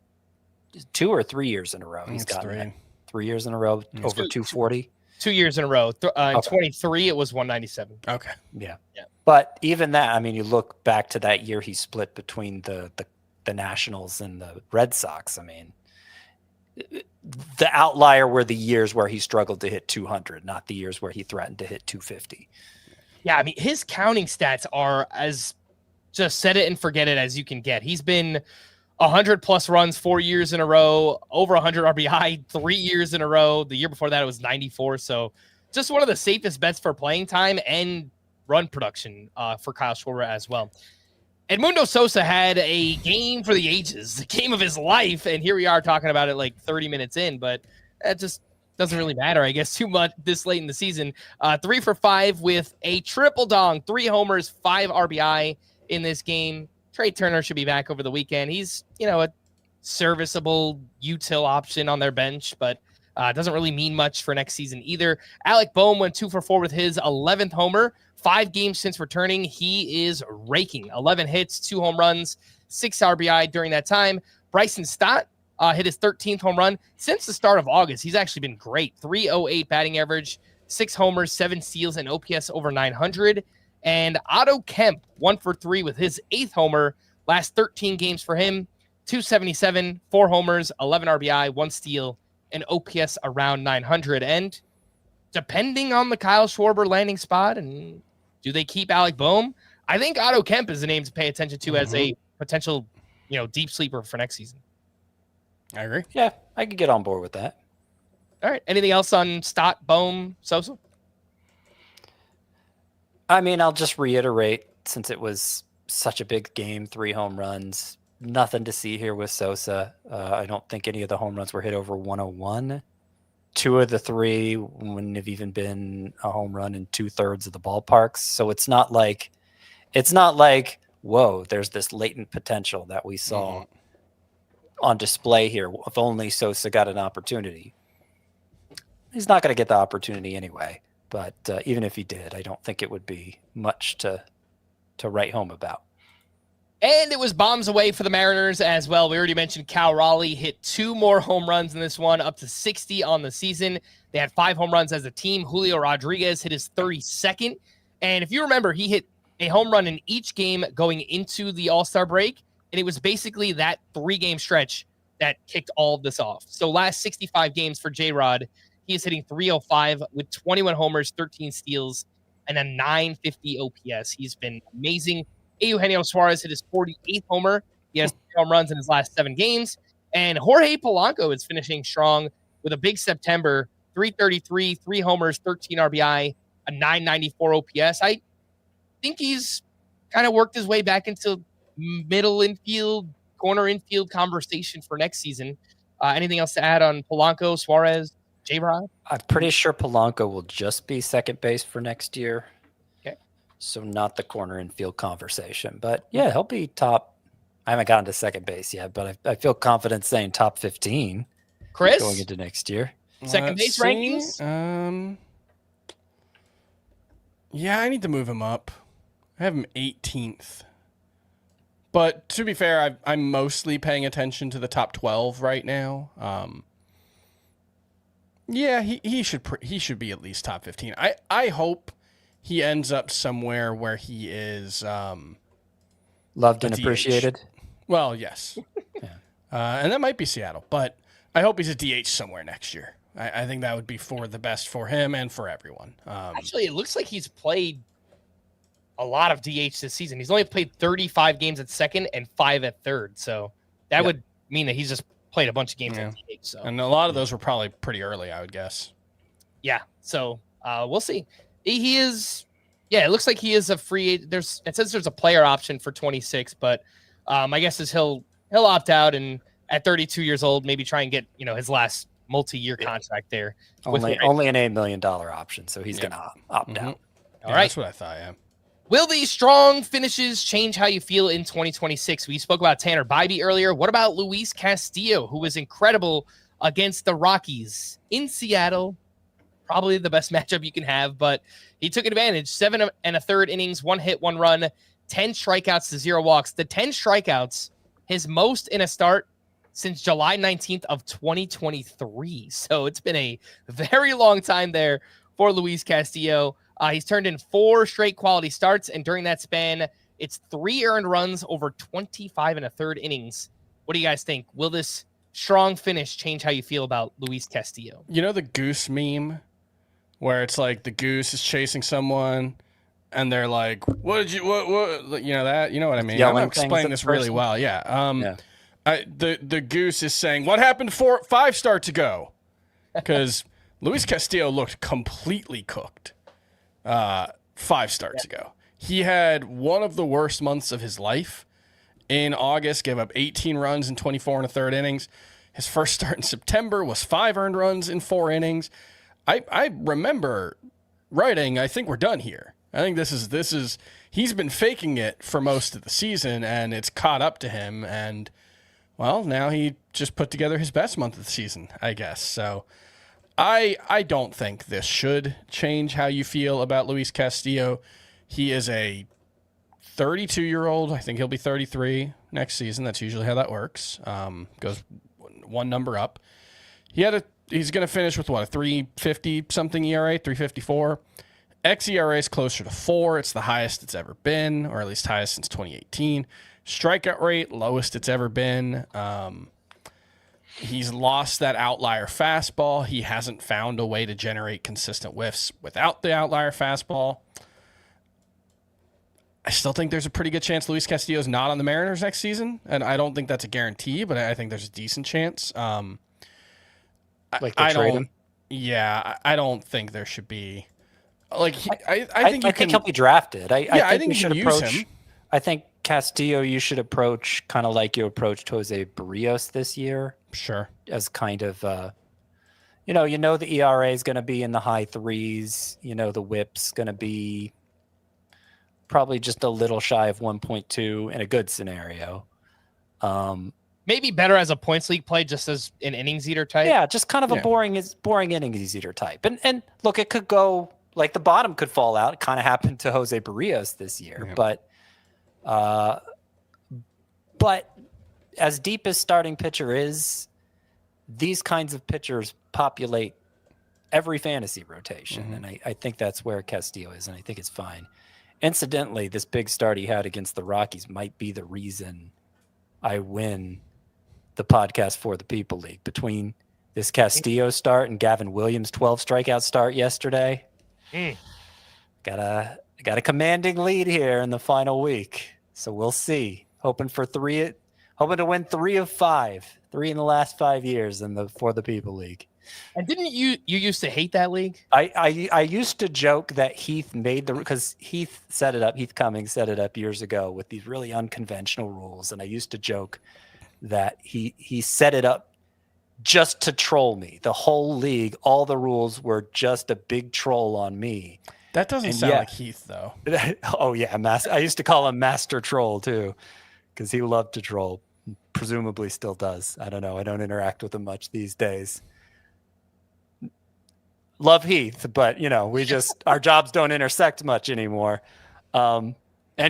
2 or 3 years in a row. He's got 3 years in a row over 240. 2 years in a row. In 23, it was 197. Okay. Yeah. But even that, I mean, you look back to that year he split between the Nationals and the Red Sox. I mean, the outlier were the years where he struggled to hit 200, not the years where he threatened to hit 250. Yeah, I mean, his counting stats are as just set it and forget it as you can get. He's been 100+ runs 4 years in a row, over 100 RBI 3 years in a row. The year before that, it was 94. So just one of the safest bets for playing time and run production for Kyle Schwarber as well. Edmundo Sosa had a game for the ages, the game of his life, and here we are talking about it like 30 minutes in, but that just doesn't really matter, I guess, too much this late in the season. 3 for 5 with a triple dong, 3 homers, 5 RBI in this game. Trey Turner should be back over the weekend. He's, a serviceable util option on their bench, but doesn't really mean much for next season either. Alec Boehm went 2 for 4 with his 11th homer. 5 games since returning, he is raking. 11 hits, 2 home runs, 6 RBI during that time. Bryson Stott hit his 13th home run. Since the start of August, he's actually been great. 308 batting average, 6 homers, 7 steals, and OPS over 900. And Otto Kemp, 1 for 3 with his 8th homer. Last 13 games for him, 277, 4 homers, 11 RBI, 1 steal, and OPS around 900. And depending on the Kyle Schwarber landing spot and do they keep Alec Boehm, I think Otto Kemp is a name to pay attention to as a potential, deep sleeper for next season. I agree. Yeah, I could get on board with that. All right. Anything else on Stott, Boehm, Sosa? I mean, I'll just reiterate, since it was such a big game, 3 home runs, nothing to see here with Sosa. I don't think any of the home runs were hit over 101. 2 of the 3 wouldn't have even been a home run in 2/3 of the ballparks. So it's not like, whoa, there's this latent potential that we saw on display here. If only Sosa got an opportunity. He's not going to get the opportunity anyway. But even if he did, I don't think it would be much to write home about. And it was bombs away for the Mariners as well. We already mentioned Cal Raleigh hit 2 more home runs in this one, up to 60 on the season. They had 5 home runs as a team. Julio Rodriguez hit his 32nd. And if you remember, he hit a home run in each game going into the All-Star break. And it was basically that 3-game stretch that kicked all of this off. So last 65 games for J-Rod, he is hitting 305 with 21 homers, 13 steals, and a 950 OPS. He's been amazing. Eugenio Suarez hit his 48th homer. He has 3 home runs in his last 7 games. And Jorge Polanco is finishing strong with a big September, 333, 3 homers, 13 RBI, a 994 OPS. I think he's kind of worked his way back into middle infield, corner infield conversation for next season. Anything else to add on Polanco, Suarez, J-Rod? I'm pretty sure Polanco will just be second base for next year. So not the corner infield conversation, but yeah, he'll be top. I haven't gotten to second base yet, but I feel confident saying top 15. Chris, going into next year. Second base rankings. Yeah, I need to move him up. I have him 18th. But to be fair, I'm mostly paying attention to the top 12 right now. Yeah, he should be at least top 15. I hope he ends up somewhere where he is loved and appreciated. Well, yes. Yeah. And that might be Seattle, but I hope he's a DH somewhere next year. I think that would be for the best for him and for everyone. Actually, it looks like he's played a lot of DH this season. He's only played 35 games at second and 5 at third. So that would mean that he's just played a bunch of games at DH. So. And a lot of those were probably pretty early, I would guess. Yeah. So We'll see. He is, it looks like he is a free. It says there's a player option for 26, but my guess is he'll opt out and at 32 years old, maybe try and get his last multi-year contract there. Only an $8 million option, so he's gonna opt out. All right, that's what I thought. Yeah. Will these strong finishes change how you feel in 2026? We spoke about Tanner Bibee earlier. What about Luis Castillo, who was incredible against the Rockies in Seattle? Probably the best matchup you can have, but he took advantage. 7 1/3 innings, 1 hit, 1 run, 10 strikeouts to 0 walks. The 10 strikeouts, his most in a start since July 19th of 2023. So it's been a very long time there for Luis Castillo. He's turned in 4 straight quality starts, and during that span, it's 3 earned runs over 25 1/3 innings. What do you guys think? Will this strong finish change how you feel about Luis Castillo? You know the goose meme where it's like the goose is chasing someone and they're like, what, you know that? You know what I mean? I'm explaining this really well. Yeah. The goose is saying, what happened 5 starts ago? Because Luis Castillo looked completely cooked 5 starts ago. He had one of the worst months of his life. In August, gave up 18 runs in 24 1/3 innings. His first start in September was 5 earned runs in 4 innings. I remember writing, I think we're done here. I think this is he's been faking it for most of the season, and it's caught up to him. And, well, now he just put together his best month of the season, I guess. So I don't think this should change how you feel about Luis Castillo. He is a 32-year-old. I think he'll be 33 next season. That's usually how that works. Goes one number up. He's going to finish with, what, a 350-something ERA, 354. xERA is closer to 4. It's the highest it's ever been, or at least highest since 2018. Strikeout rate, lowest it's ever been. He's lost that outlier fastball. He hasn't found a way to generate consistent whiffs without the outlier fastball. I still think there's a pretty good chance Luis Castillo is not on the Mariners next season, and I don't think that's a guarantee, but I think there's a decent chance. Like they trade him? Yeah, I don't think there should be. I think he'll be drafted. I think you should use him. I think Castillo, you should approach kind of like you approached Jose Barrios this year. Sure. As kind of, the ERA is going to be in the high 3s. The WHIP's going to be probably just a little shy of 1.2 in a good scenario. Maybe better as a points league play, just as an innings eater type. Yeah, just kind of a boring innings eater type. And look, it could go like the bottom could fall out. It kind of happened to Jose Barrios this year, but as deep as starting pitcher is, these kinds of pitchers populate every fantasy rotation, and I think that's where Castillo is, and I think it's fine. Incidentally, this big start he had against the Rockies might be the reason I win the podcast for the People League. Between this Castillo start and Gavin Williams' 12 strikeout start yesterday, got a commanding lead here in the final week. So we'll see. Hoping to win 3 of 5, 3 in the last 5 years for the People League. And didn't you used to hate that league? I used to joke that Heath because Heath Cummings set it up years ago with these really unconventional rules, and I used to joke that he set it up just to troll me. The whole league, all the rules were just a big troll on me. That doesn't sound like Heath, though. Oh yeah, I used to call him Master Troll too, because he loved to troll. Presumably still does. I don't know. I don't interact with him much these days. Love Heath, but our jobs don't intersect much anymore. And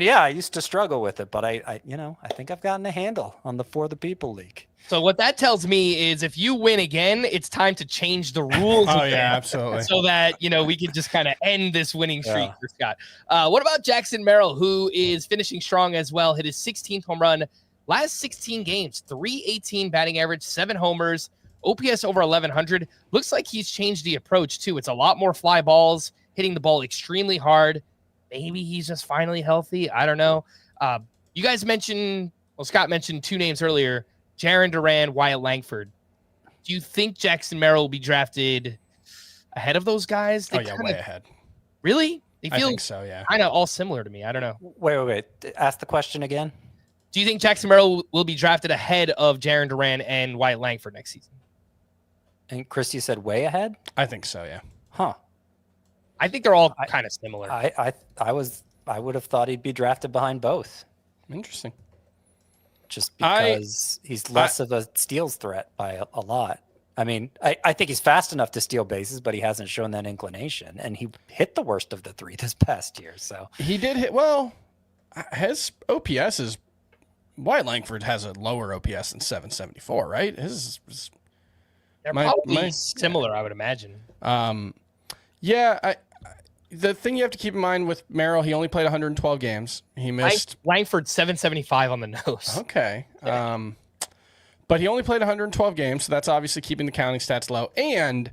yeah, I used to struggle with it, but I think I've gotten a handle on the For the People League. So what that tells me is if you win again, it's time to change the rules. Oh yeah, absolutely. So that, we can just kind of end this winning streak for Scott. What about Jackson Merrill, who is finishing strong as well? Hit his 16th home run last 16 games, 318 batting average, 7 homers, OPS over 1100. Looks like he's changed the approach too. It's a lot more fly balls, hitting the ball extremely hard. Maybe he's just finally healthy. I don't know. You guys Scott mentioned 2 names earlier, Jarren Duran, Wyatt Langford. Do you think Jackson Merrill will be drafted? ahead of those guys. They way ahead. Really? They feel I think so, yeah. kind of all similar to me. I don't know. Wait. Ask the question again. Do you think Jackson Merrill will be drafted ahead of Jarren Duran and Wyatt Langford next season? And Chris, you said way ahead? I think so, yeah. Huh. I think they're all kind of similar. I would have thought he'd be drafted behind both. Interesting. Just because he's less of a steals threat by a lot. I mean, I think he's fast enough to steal bases, but he hasn't shown that inclination. And he hit the worst of the three this past year. So he did hit. Well, his OPS is Wyatt Langford has a lower OPS than 774, right? They're probably similar, I would imagine. Yeah. The thing you have to keep in mind with Merrill, he only played 112 games. He missed Langford 775 on the nose. Okay. But he only played 112 games, so that's obviously keeping the counting stats low. And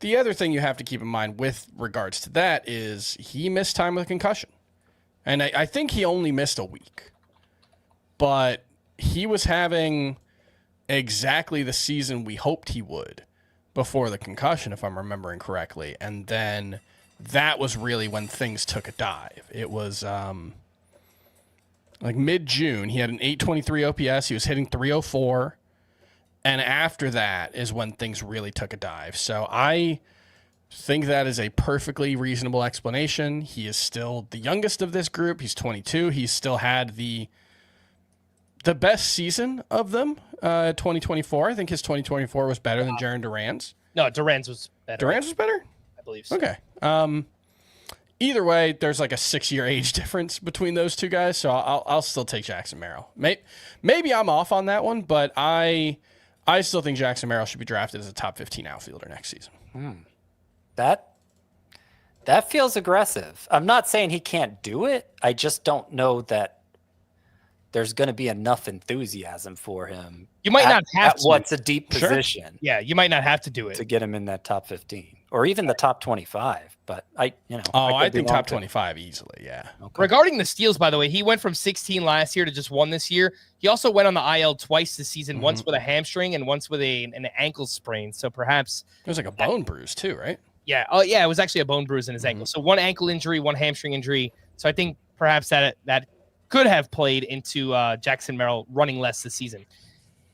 the other thing you have to keep in mind with regards to that is he missed time with a concussion. And I think he only missed a week. But he was having exactly the season we hoped he would before the concussion, if I'm remembering correctly. And then that was really when things took a dive. It was like mid-June. He had an 823 OPS. He was hitting 304. And after that is when things really took a dive. So I think that is a perfectly reasonable explanation. He is still the youngest of this group. He's 22. He's still had the best season of them, 2024. I think his 2024 was better than Jarren Duran's. No, Duran's was better. Duran's was better? I believe so. Okay. Either way, there's like a 6-year age difference between those two guys, so I'll still take Jackson Merrill. Maybe I'm off on that one, but I still think Jackson Merrill should be drafted as a top 15 outfielder next season. That feels aggressive. I'm not saying he can't do it. I just don't know that there's going to be enough enthusiasm for him. You might not have to. What's a deep position? Yeah, you might not have to do it to get him in that top 15 or even the top 25. But I think top 25 easily. Yeah. Okay. Regarding the steals, by the way, he went from 16 last year to just 1 this year. He also went on the IL twice this season, once with a hamstring and once with an ankle sprain. So perhaps it was like a bone bruise too, right? Yeah. Oh, yeah. It was actually a bone bruise in his ankle. So 1 ankle injury, 1 hamstring injury. So I think perhaps that could have played into Jackson Merrill running less this season.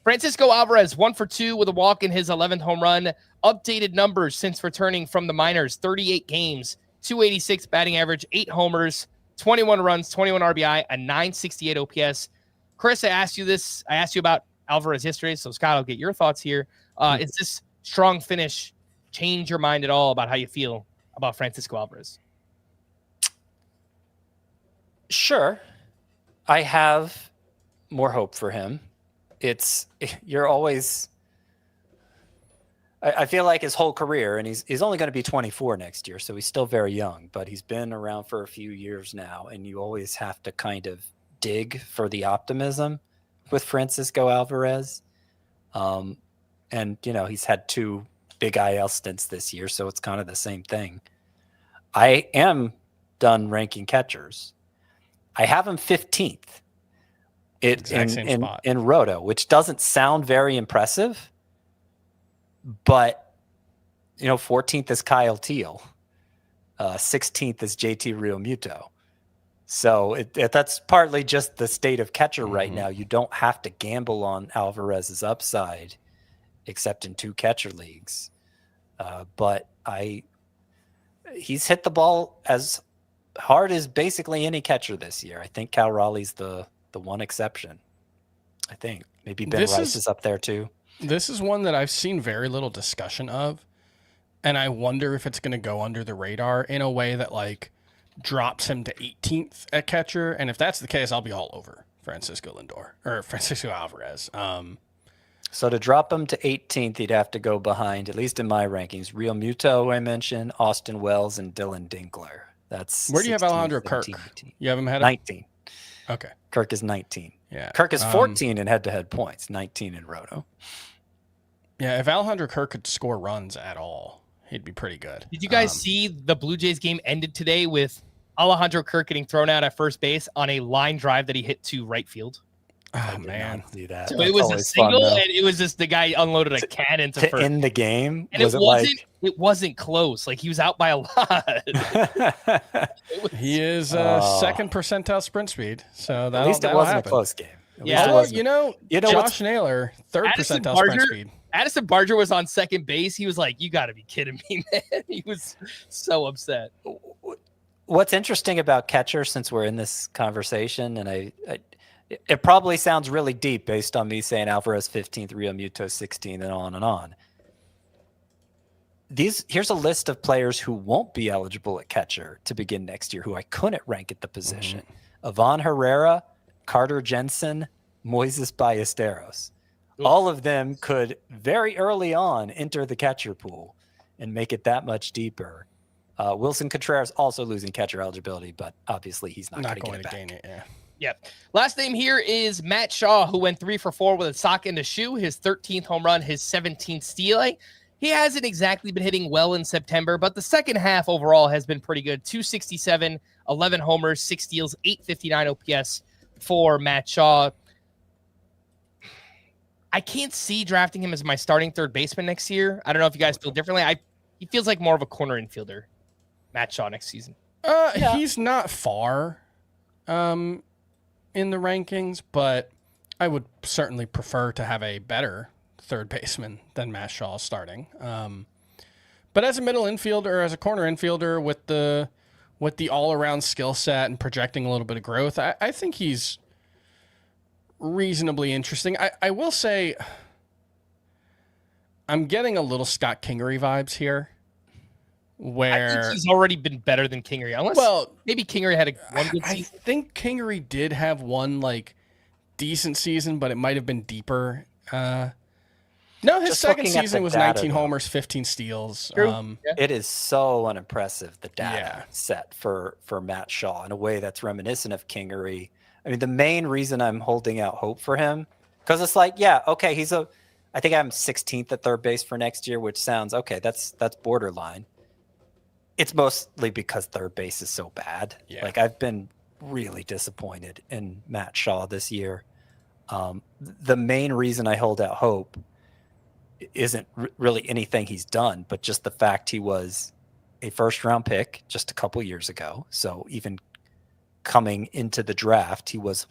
Francisco Alvarez, 1 for 2 with a walk in his 11th home run. Updated numbers since returning from the minors: 38 games, 286 batting average, 8 homers, 21 runs, 21 RBI, a 968 OPS. Chris, I asked you about Alvarez yesterday, so Scott, I'll get your thoughts here. Is this strong finish change your mind at all about how you feel about Francisco Alvarez? Sure. I have more hope for him. I feel like his whole career, and he's only going to be 24 next year, so he's still very young, but he's been around for a few years now, and you always have to kind of dig for the optimism with Francisco Alvarez. And, he's had 2 big IL stints this year, so it's kind of the same thing. I am done ranking catchers. I have him 15th in Roto, which doesn't sound very impressive, but 14th is Kyle Teal, 16th is JT Realmuto. So that's partly just the state of catcher right now. You don't have to gamble on Alvarez's upside, except in 2 catcher leagues. But he's hit the ball as hard as basically any catcher this year. I think Cal Raleigh's the one exception. I think maybe Ben Rice is up there too. This is one that I've seen very little discussion of, and I wonder if it's going to go under the radar in a way that drops him to 18th at catcher. And if that's the case, I'll be all over Francisco Alvarez. So to drop him to 18th, he'd have to go behind, at least in my rankings, Realmuto, I mentioned, Austin Wells, and Dylan Dinkler. That's where do you have Alejandro Kirk? 18. You have him ahead of 19. Okay. Kirk is 19. Yeah. Kirk is 14 in head-to-head points, 19 in Roto. Yeah, if Alejandro Kirk could score runs at all, he'd be pretty good. Did you guys see the Blue Jays game ended today with Alejandro Kirk getting thrown out at first base on a line drive that he hit to right field? Oh, did man. not see that. So That's it was a always fun, single, though. and it was just the guy unloaded a cannon to To first. end the game. And was it wasn't close. Like, he was out by a lot. He is second percentile sprint speed, so At least it wasn't a close game. Yeah. You know what's- Josh Naylor, third Addison percentile Barger- sprint speed. Addison Barger was on second base. He was like, "You got to be kidding me, man!" He was so upset. What's interesting about catcher, since we're in this conversation, and it probably sounds really deep based on me saying Alvarez 15th, Rio Muto 16, and on and on. Here's a list of players who won't be eligible at catcher to begin next year, who I couldn't rank at the position. Ivan Herrera, Carter Jensen, Moises Ballesteros. All of them could very early on enter the catcher pool and make it that much deeper. Wilson Contreras also losing catcher eligibility, but obviously he's not going to gain it. Yeah. Yep. Last name here is Matt Shaw, who went 3 for 4 with a sock and a shoe, his 13th home run, his 17th steal. He hasn't exactly been hitting well in September, but the second half overall has been pretty good. 267, 11 homers, 6 steals, 859 OPS for Matt Shaw. I can't see drafting him as my starting third baseman next year. I don't know if you guys feel differently. He feels like more of a corner infielder, Matt Shaw, next season. He's not far in the rankings, but I would certainly prefer to have a better third baseman than Matt Shaw starting. But as a middle infielder, as a corner infielder with the all-around skill set and projecting a little bit of growth, I think he's reasonably interesting. I will say I'm getting a little Scott Kingery vibes here, where I think he's already been better than Kingery, unless maybe Kingery had one good season. I think Kingery did have one decent season, but it might have been deeper. No, his second season was 19 homers, 15 steals. It is so unimpressive, the data set for Matt Shaw in a way that's reminiscent of Kingery. I mean, the main reason I'm holding out hope for him, because it's like, I think I'm 16th at third base for next year, which sounds okay. That's borderline. It's mostly because third base is so bad. Yeah. Like, I've been really disappointed in Matt Shaw this year. The main reason I hold out hope isn't really anything he's done, but just the fact he was a first-round pick just a couple years ago. So even coming into the draft, he was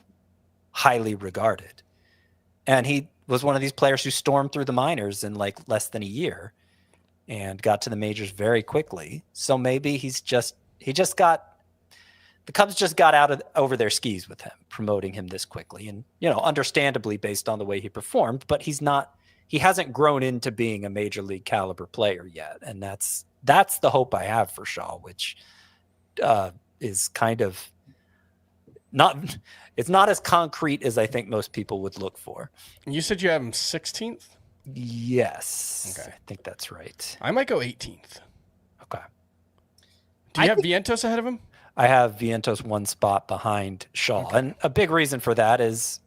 highly regarded. And he was one of these players who stormed through the minors in less than a year and got to the majors very quickly. So maybe the Cubs just got over their skis with him, promoting him this quickly. And, understandably based on the way he performed, but he hasn't grown into being a major league caliber player yet. And that's the hope I have for Shaw, which is kind of it's not as concrete as I think most people would look for. You said you have him 16th? Yes. Okay. I think that's right. I might go 18th. Okay. Do you have Vientos ahead of him? I have Vientos one spot behind Shaw. Okay. And a big reason for that is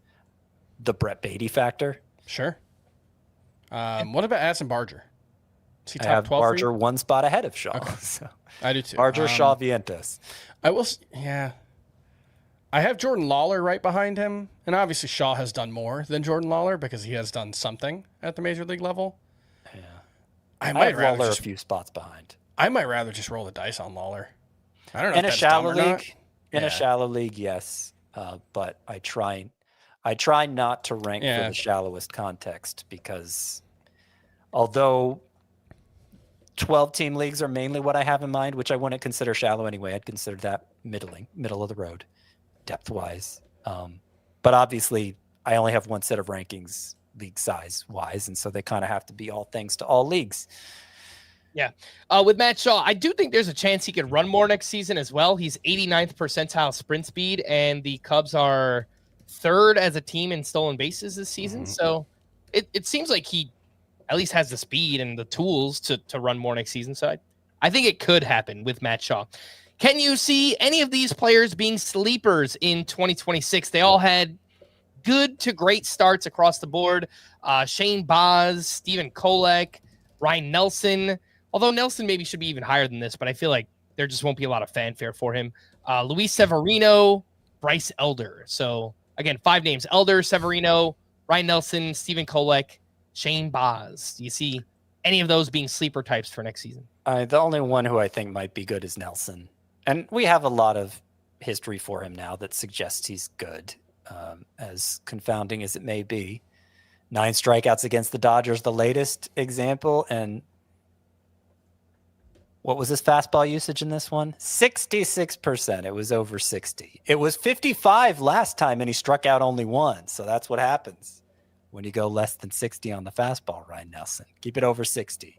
the Brett Beatty factor. Sure. What about Addison Barger? Is he top I have 12 Barger one spot ahead of Shaw. Okay. So. I do too. Barger, Shaw, Vientos. I have Jordan Lawler right behind him, and obviously Shaw has done more than Jordan Lawler because he has done something at the major league level. Yeah, I might rather Lawler a few spots behind. I might rather just roll the dice on Lawler. I don't know in if a that's shallow dumb or league. not. In a shallow league, yes, but I try not to rank for the shallowest context because although 12-team leagues are mainly what I have in mind, which I wouldn't consider shallow anyway. I'd consider that middle of the road, depth-wise. But obviously, I only have one set of rankings league size-wise, and so they kind of have to be all things to all leagues. Yeah. With Matt Shaw, I do think there's a chance he could run more next season as well. He's 89th percentile sprint speed, and the Cubs are third as a team in stolen bases this season. Mm-hmm. So it seems like he at least has the speed and the tools to run more next season. So I think it could happen with Matt Shaw. Can you see any of these players being sleepers in 2026? They all had good to great starts across the board. Shane Baz, Steven Kolek, Ryan Nelson. Although Nelson maybe should be even higher than this, but I feel like there just won't be a lot of fanfare for him. Luis Severino, Bryce Elder. So Again, 5 names: Elder, Severino, Ryan Nelson, Stephen Kolek, Shane Baz. Do you see any of those being sleeper types for next season? The only one who I think might be good is Nelson. And we have a lot of history for him now that suggests he's good, as confounding as it may be. 9 strikeouts against the Dodgers, the latest example. And what was his fastball usage in this one? 66%. It was over 60. It was 55 last time, and he struck out only 1. So that's what happens when you go less than 60 on the fastball, Ryan Nelson. Keep it over 60.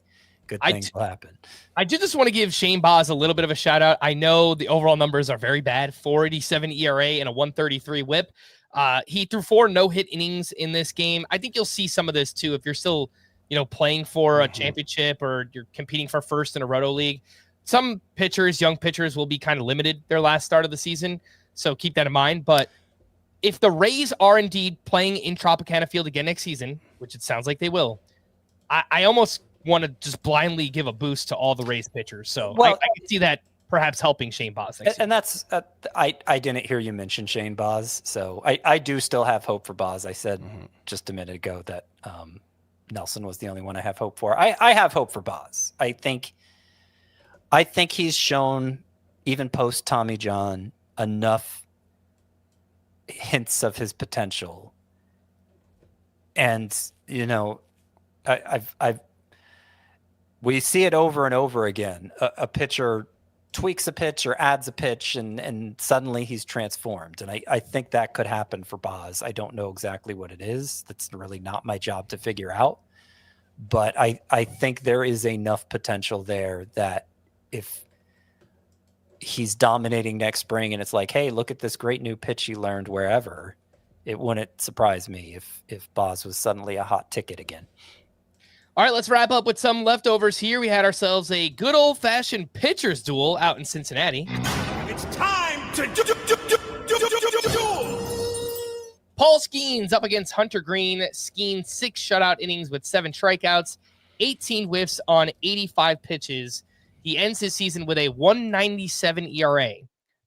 Good things will happen. I do just want to give Shane Baz a little bit of a shout out. I know the overall numbers are very bad: 4.87 ERA and a 1.33 WHIP. He threw 4 no-hit innings in this game. I think you'll see some of this too if you're still, playing for a championship or you're competing for first in a roto league. Some pitchers, young pitchers, will be kind of limited their last start of the season, so keep that in mind. But if the Rays are indeed playing in Tropicana Field again next season, which it sounds like they will, I almost want to just blindly give a boost to all the Rays pitchers. So I can see that perhaps helping Shane Baz next year. And that's I didn't hear you mention Shane Baz, so I do still have hope for Baz. I said just a minute ago that Nelson was the only one I have hope for. I have hope for Baz. I think he's shown, even post Tommy John, enough hints of his potential. And we see it over and over again. A pitcher tweaks a pitch or adds a pitch, and suddenly he's transformed. And I think that could happen for Baz. I don't know exactly what it is. That's really not my job to figure out. But I think there is enough potential there that if he's dominating next spring and it's like, hey, look at this great new pitch he learned wherever, it wouldn't surprise me if Baz was suddenly a hot ticket again. All right, let's wrap up with some leftovers here. We had ourselves a good old-fashioned pitchers duel out in Cincinnati. It's time to duel. Paul Skeens up against Hunter Green. Skeens 6 shutout innings with 7 strikeouts, 18 whiffs on 85 pitches. He ends his season with a 1.97 ERA.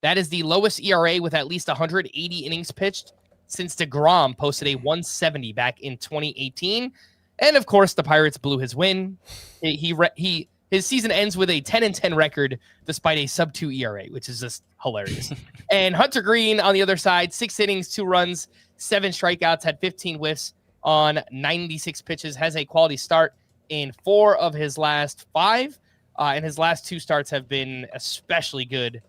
That is the lowest ERA with at least 180 innings pitched since DeGrom posted a 1.70 back in 2018. And of course, the Pirates blew his win. His season ends with a 10-10 record despite a sub-2 ERA, which is just hilarious. And Hunter Green on the other side, 6 innings, 2 runs, 7 strikeouts, had 15 whiffs on 96 pitches, has a quality start in 4 of his last 5. And his last 2 starts have been especially good.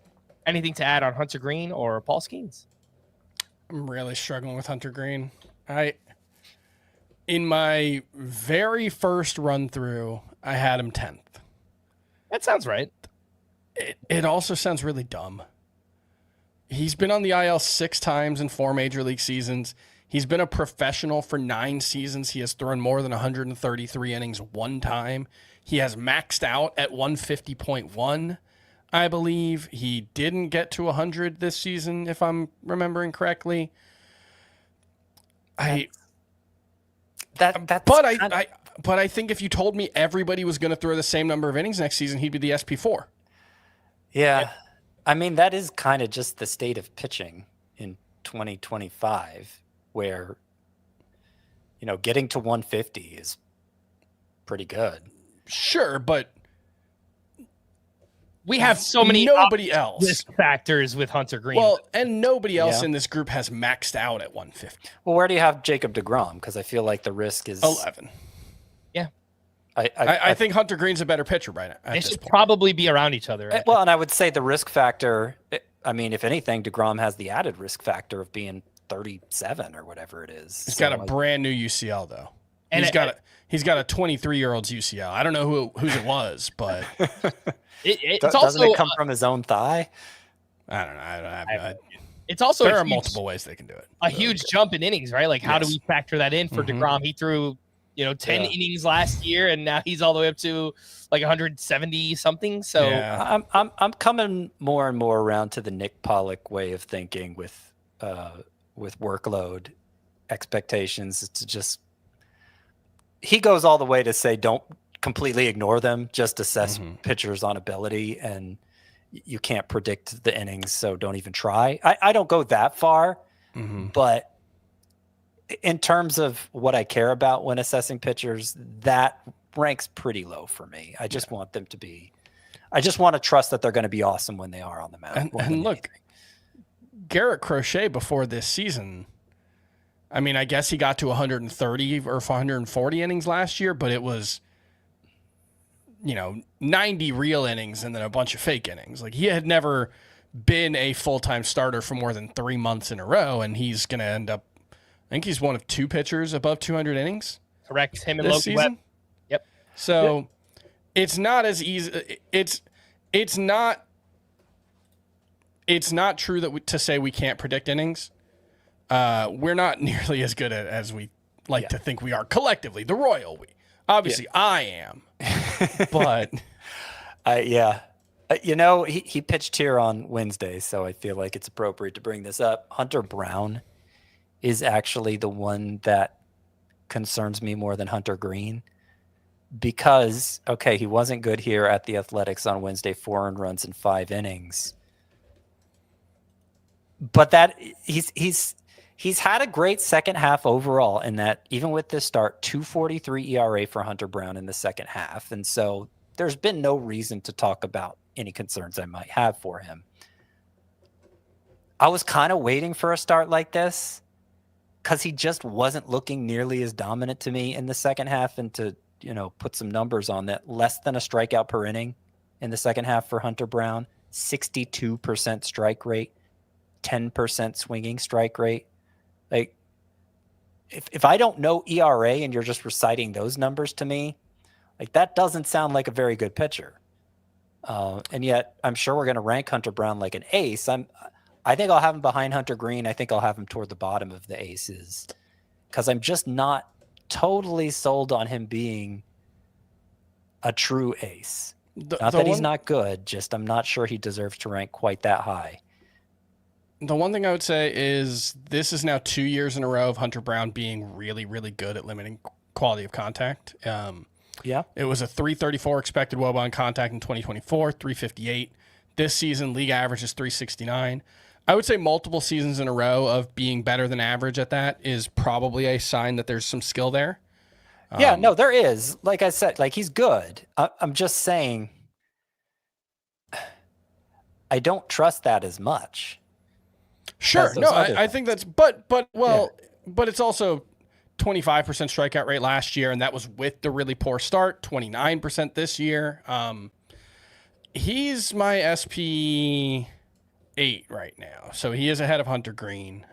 Anything to add on Hunter Green or Paul Skeens? I'm really struggling with Hunter Green. In my very first run through, I had him 10th. That sounds right. It also sounds really dumb. He's been on the IL 6 times in 4 major league seasons. He's been a professional for 9 seasons. He has thrown more than 133 innings 1 time. He has maxed out at 150.1, I believe. He didn't get to 100 this season, if I'm remembering correctly. But I think if you told me everybody was going to throw the same number of innings next season, he'd be the SP4. Yeah. I mean, that is kind of just the state of pitching in 2025, where, getting to 150 is pretty good. Sure, but we have so many nobody else risk factors with Hunter Green. Well, and nobody else in this group has maxed out at 150. Well, where do you have Jacob DeGrom? Because I feel like the risk is 11. Yeah, I think Hunter Green's a better pitcher right now. They should probably be around each other. Well, and I would say the risk factor. I mean, if anything, DeGrom has the added risk factor of being 37 or whatever it is. He's got a brand new UCL though. And he's got a 23-year-old's UCL. I don't know whose it was, but doesn't it come from his own thigh? I don't know. It's also there are multiple ways they can do it. A huge jump in innings, right? Like, how do we factor that in for DeGrom? He threw 10 innings last year, and now he's all the way up to like 170 something. So I'm coming more and more around to the Nick Pollock way of thinking with workload expectations. To just, he goes all the way to say don't completely ignore them, just assess pitchers on ability, and you can't predict the innings, so don't even try. I don't go that far, But in terms of what I care about when assessing pitchers, that ranks pretty low for me. I just want them to be. I just want to trust that they're going to be awesome when they are on the mound. And look, Garrett Crochet before this season, I mean, I guess he got to 130 or 140 innings last year, but it was, 90 real innings and then a bunch of fake innings. Like, he had never been a full-time starter for more than 3 months in a row, and he's going to end up, I think he's one of 2 pitchers above 200 innings. Correct. Him and this Logan season. Webb. Yep. So it's not as easy. It's not true that to say we can't predict innings. We're not nearly as good at as we like to think we are collectively. The Royal we. Obviously, I am. But he pitched here on Wednesday, so I feel like it's appropriate to bring this up. Hunter Brown is actually the one that concerns me more than Hunter Green, because he wasn't good here at the Athletics on Wednesday, 4 earned runs in 5 innings, but that he's had a great second half overall, in that even with this start, 2.43 ERA for Hunter Brown in the second half. And so there's been no reason to talk about any concerns I might have for him. I was kind of waiting for a start like this because he just wasn't looking nearly as dominant to me in the second half, and to, put some numbers on that. Less than a strikeout per inning in the second half for Hunter Brown, 62% strike rate, 10% swinging strike rate. Like, if I don't know ERA and you're just reciting those numbers to me, like, that doesn't sound like a very good pitcher. And yet I'm sure we're going to rank Hunter Brown like an ace. I think I'll have him behind Hunter Green. I think I'll have him toward the bottom of the aces, because I'm just not totally sold on him being a true ace. Not that he's not good, just I'm not sure he deserves to rank quite that high. The one thing I would say is this is now 2 years in a row of Hunter Brown being really, really good at limiting quality of contact. It was a 334 expected WOBA on contact in 2024, 358. This season, league average is 369. I would say multiple seasons in a row of being better than average at that is probably a sign that there's some skill there. No, there is. Like I said, he's good. I'm just saying I don't trust that as much. Sure. No, I think that's, but it's also 25% strikeout rate last year, and that was with the really poor start, 29% this year. He's my SP 8 right now, so he is ahead of Hunter Green.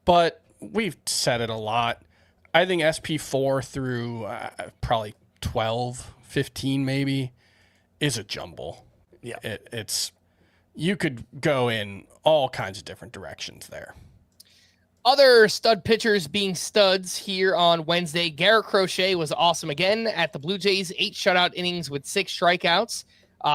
But we've said it a lot. I think SP 4 through probably 12, 15 maybe is a jumble. Yeah. It's you could go in all kinds of different directions there. Other stud pitchers being studs here on Wednesday. Garrett Crochet was awesome again at the Blue Jays, 8 shutout innings with 6 strikeouts.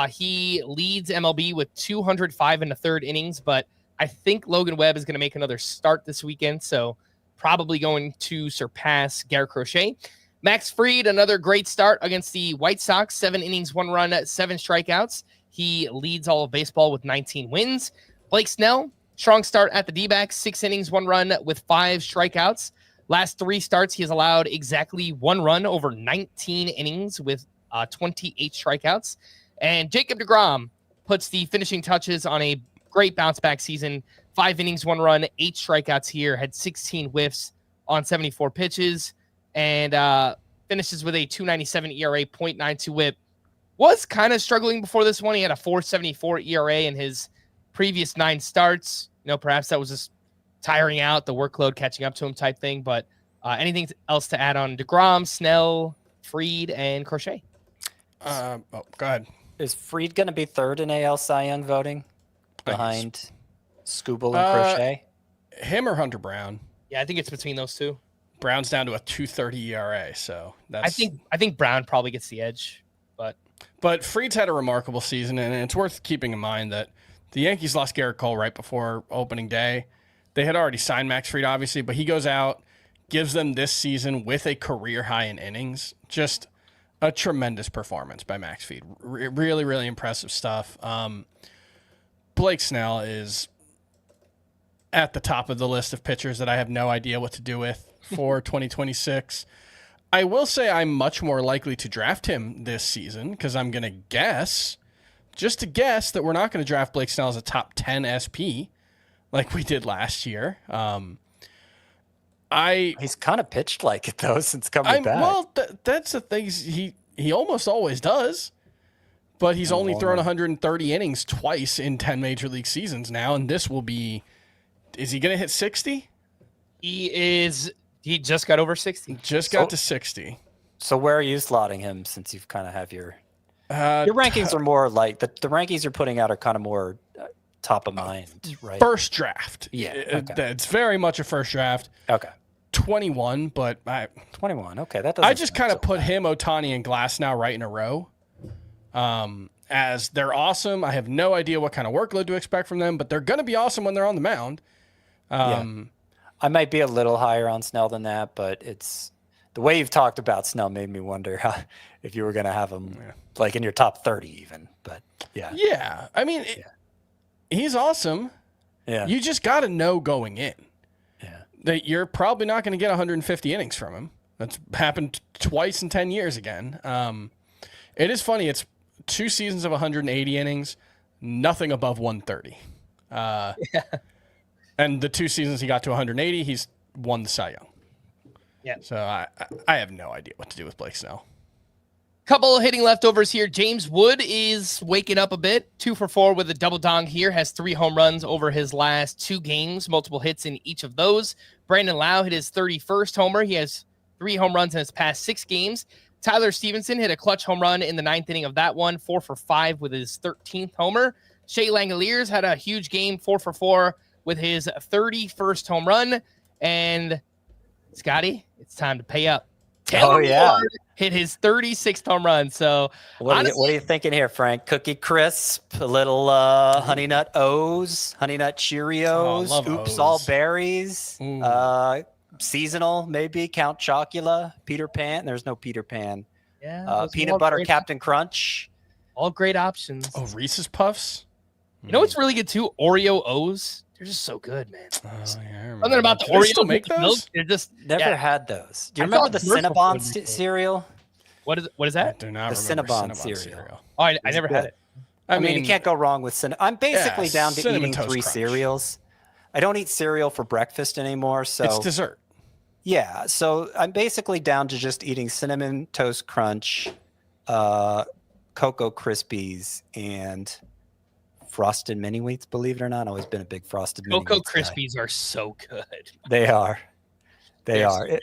He leads MLB with 205 in the third innings, but I think Logan Webb is going to make another start this weekend, so probably going to surpass Garrett Crochet. Max Fried, another great start against the White Sox, 7 innings, 1 run, 7 strikeouts. He leads all of baseball with 19 wins. Blake Snell, strong start at the D-backs, 6 innings, 1 run with 5 strikeouts. Last 3 starts, he has allowed exactly 1 run over 19 innings with 28 strikeouts. And Jacob deGrom puts the finishing touches on a great bounce-back season. 5 innings, 1 run, 8 strikeouts here, had 16 whiffs on 74 pitches, and finishes with a 2.97 ERA, 0.92 whip. Was kind of struggling before this one. He had a 4.74 ERA in his previous 9 starts. Perhaps that was just tiring out, the workload catching up to him type thing. But anything else to add on deGrom, Snell, Fried, and Crochet? Go ahead. Is Fried going to be third in AL Cy Young voting behind Skubal and Crochet? Him or Hunter Brown? Yeah, I think it's between those two. Brown's down to a 2.30 ERA, so that's. I think Brown probably gets the edge, but Fried's had a remarkable season, and it's worth keeping in mind that the Yankees lost Garrett Cole right before opening day. They had already signed Max Fried, obviously, but he goes out, gives them this season with a career high in innings. Just a tremendous performance by Max Fried. Really, really impressive stuff. Blake Snell is at the top of the list of pitchers that I have no idea what to do with for 2026. I will say I'm much more likely to draft him this season because I'm going to guess that we're not going to draft Blake Snell as a top 10 SP like we did last year. He's kind of pitched like it though since coming back. Well, that's the thing. He almost always does, but he's only thrown 130 innings twice in 10 major league seasons now, and this will be. Is he going to hit 60? He just got over 60. Just got to 60. So where are you slotting him since you've kind of have your rankings are more like the rankings you're putting out are kind of more top of mind, right? First draft. Yeah. Okay. It's very much a first draft. Okay. 21, but 21. Okay. That doesn't. I just kind of put him, Ohtani, and Glass now right in a row. As they're awesome. I have no idea what kind of workload to expect from them, but they're going to be awesome when they're on the mound. I might be a little higher on Snell than that, but it's the way you've talked about Snell made me wonder if you were going to have him like in your top 30 even. But yeah. I mean, he's awesome. Yeah, you just got to know going in. Yeah, that you're probably not going to get 150 innings from him. That's happened twice in 10 years again. It is funny. It's 2 seasons of 180 innings, nothing above 130. And the 2 seasons he got to 180, he's won the Cy Young. Yeah. So I have no idea what to do with Blake Snell. Couple of hitting leftovers here. James Wood is waking up a bit. 2 for 4 with a double dong here. Has 3 home runs over his last 2 games. Multiple hits in each of those. Brandon Lau hit his 31st homer. He has 3 home runs in his past 6 games. Tyler Stevenson hit a clutch home run in the 9th inning of that one. 4 for 5 with his 13th homer. Shea Langoliers had a huge game. 4 for 4 with his 31st home run. And Scotty, it's time to pay up. Taylor Ward hit his 36th home run. So what are you thinking here, Frank? Cookie Crisp, a little Honey Nut O's, Honey Nut Cheerios, Oops O's. All Berries, seasonal maybe, Count Chocula, Peter Pan. There's no Peter Pan. Yeah, Peanut Butter Captain Crunch. All great options. Oh, Reese's Puffs? You know what's really good too? Oreo O's. They're just so good, man. Oh, yeah, Something about the Do they Oreo still make milk. those? They're just Never had those. Do you I remember thought the commercial Cinnabon food before. cereal? What is I that? do not The remember Cinnabon Cinnabon cereal. Oh, I never had it. I mean, you can't go wrong with cinnamon. I'm basically down to Cinnamon eating Toast 3 Crunch. cereals. I don't eat cereal for breakfast anymore, so It's dessert. yeah. So I'm basically down to just eating Cinnamon Toast Crunch, Cocoa Krispies, and Frosted Mini Wheats. Believe it or not, I've always been a big Frosted Mini Cocoa Wheats guy. Krispies are so good. They are. They are.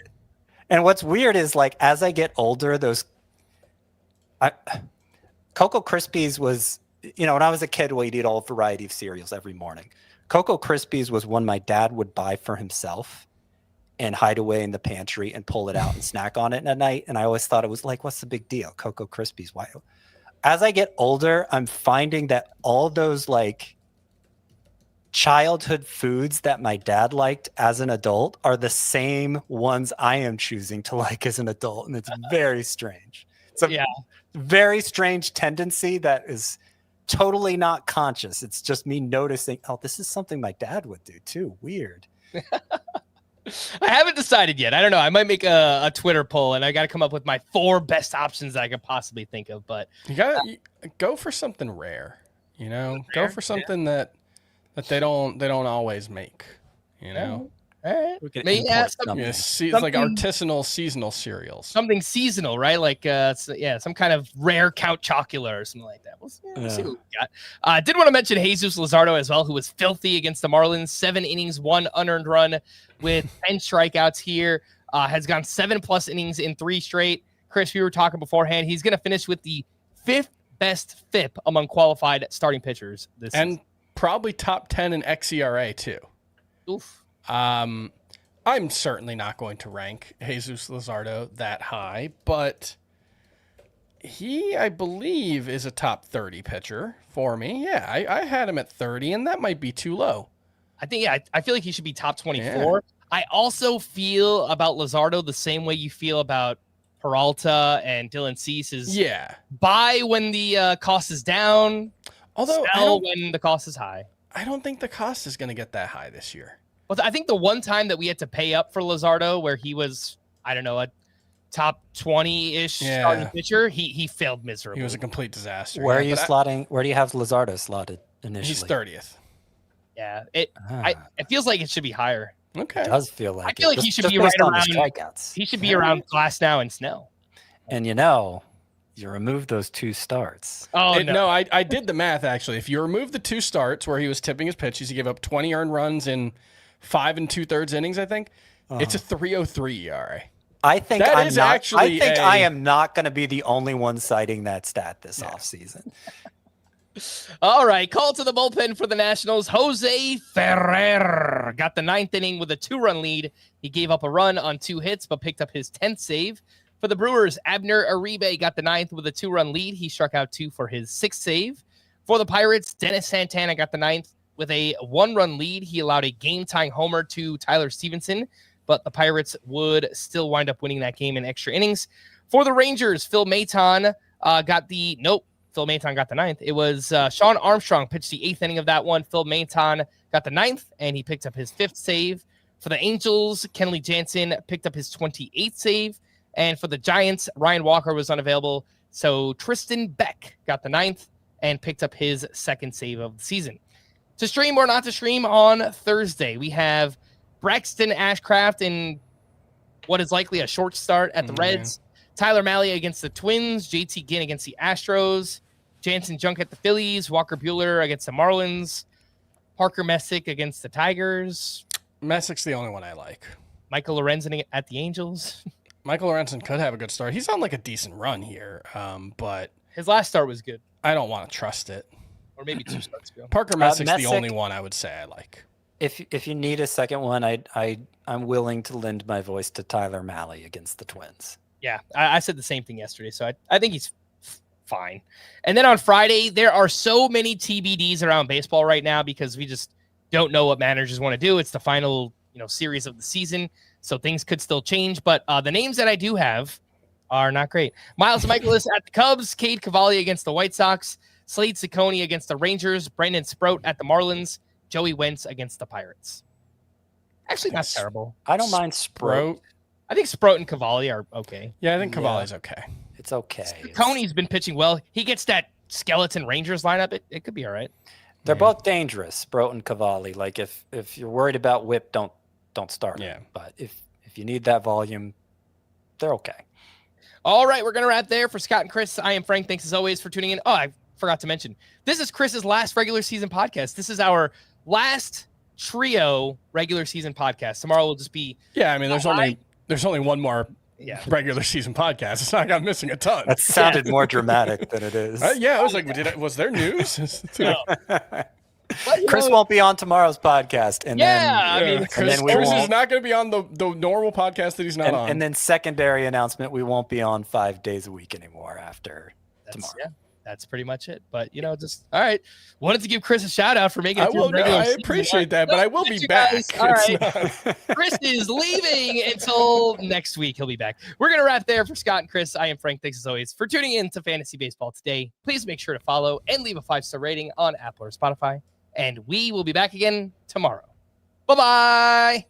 And what's weird is, like, as I get older, Cocoa Krispies was, when I was a kid, we'd eat all variety of cereals every morning. Cocoa Krispies was one my dad would buy for himself and hide away in the pantry and pull it out and snack on it at night. And I always thought it was like, what's the big deal? Cocoa Krispies. Why? As I get older, I'm finding that all those like childhood foods that my dad liked as an adult are the same ones I am choosing to like as an adult. And it's very strange. It's a very strange tendency that is totally not conscious. It's just me noticing, oh, this is something my dad would do too. Weird. I haven't decided yet. I don't know. I might make a Twitter poll, and I got to come up with my 4 best options that I could possibly think of. But you gotta go for something rare. Go for something that they don't always make. All right. Maybe it's like artisanal seasonal cereals. Something seasonal, right? Like some kind of rare Count Chocula or something like that. We'll see what we got. I did want to mention Jesus Luzardo as well, who was filthy against the Marlins. 7 innings, 1 unearned run with 10 strikeouts here. Has gone 7+ innings in 3 straight. Chris, we were talking beforehand. He's going to finish with the 5th best FIP among qualified starting pitchers this season. And probably top 10 in xERA too. Oof. I'm certainly not going to rank Jesus Luzardo that high, but he, I believe, is a top 30 pitcher for me. Yeah, I had him at 30, and that might be too low. I think, I feel like he should be top 24. Yeah. I also feel about Luzardo the same way you feel about Peralta and Dylan Cease is buy when the cost is down, although sell when the cost is high. I don't think the cost is going to get that high this year. Well, I think the one time that we had to pay up for Luzardo, where he was, I don't know, a top 20-ish starting pitcher, he failed miserably. He was a complete disaster. Where are you slotting? Where do you have Luzardo slotted initially? He's 30th. Yeah, it feels like it should be higher. Okay, it does feel like. I feel like he should be right around strikeouts. He should be around Glasnow and Snell. And you remove those 2 starts. No, I did the math actually. If you remove the 2 starts where he was tipping his pitches, he gave up 20 earned runs in 5 2/3 innings. I think it's a 3.03 ERA. I think I I am not going to be the only one citing that stat this offseason. All right, call to the bullpen for the Nationals. Jose Ferrer got the 9th inning with a 2-run lead. He gave up a run on 2 hits, but picked up his 10th save. For the Brewers, Abner Uribe got the 9th with a 2-run lead. He struck out 2 for his 6th save. For the Pirates, Dennis Santana got the 9th with a 1-run lead. He allowed a game-tying homer to Tyler Stevenson, but the Pirates would still wind up winning that game in extra innings. For the Rangers, Phil Maton got the 9th. It was Sean Armstrong pitched the 8th inning of that one. Phil Maton got the 9th, and he picked up his 5th save. For the Angels, Kenley Jansen picked up his 28th save. And for the Giants, Ryan Walker was unavailable. So Tristan Beck got the 9th and picked up his 2nd save of the season. To stream or not to stream on Thursday, we have Braxton Ashcraft in what is likely a short start at the Reds. Tyler Mahle against the Twins. JT Ginn against the Astros. Jansen Junk at the Phillies. Walker Buehler against the Marlins. Parker Messick against the Tigers. Messick's the only one I like. Michael Lorenzen at the Angels. Michael Lorenzen could have a good start. He's on like a decent run here, but his last start was good. I don't want to trust it. Or maybe 2 starts ago. Parker Messick's the only one I would say I like. If you need a second one, I'm willing to lend my voice to Tyler Mahle against the Twins. Yeah, I said the same thing yesterday, so I think he's fine. And then on Friday, there are so many TBDs around baseball right now because we just don't know what managers want to do. It's the final series of the season, so things could still change. But the names that I do have are not great. Miles Michaelis at the Cubs, Cade Cavalli against the White Sox, Slade Ciccone against the Rangers, Brandon Sproat at the Marlins, Joey Wentz against the Pirates. Actually, not terrible. I don't mind Sproat. I think Sproat and Cavalli are okay. Yeah, I think Cavalli's okay. It's okay. Cicconi's been pitching well. He gets that skeleton Rangers lineup. It could be all right. They're both dangerous, Sproat and Cavalli. Like if you're worried about whip, don't start them. Yeah. But if you need that volume, they're okay. All right, we're going to wrap there. For Scott and Chris, I am Frank. Thanks as always for tuning in. Oh, I forgot to mention, this is Chris's last regular season podcast. This is our last trio regular season podcast. Tomorrow will just be... Yeah, I mean, there's only one more regular season podcast. It's not like I'm missing a ton. That sounded more dramatic than it is. I was like, was there news? No. But, Chris won't be on tomorrw podcast. Chris is not going to be on the normal podcast that he's not on. And then secondary announcement, we won't be on 5 days a week anymore after tomorrow. Yeah, that's pretty much it. But, just, all right. Wanted to give Chris a shout out for making it through regular I season. appreciate that, but I will be back. All right. Chris is leaving until next week. He'll be back. We're going to wrap there for Scott and Chris. I am Frank. Thanks as always for tuning in to Fantasy Baseball today. Please make sure to follow and leave a 5-star rating on Apple or Spotify. And we will be back again tomorrow. Bye-bye.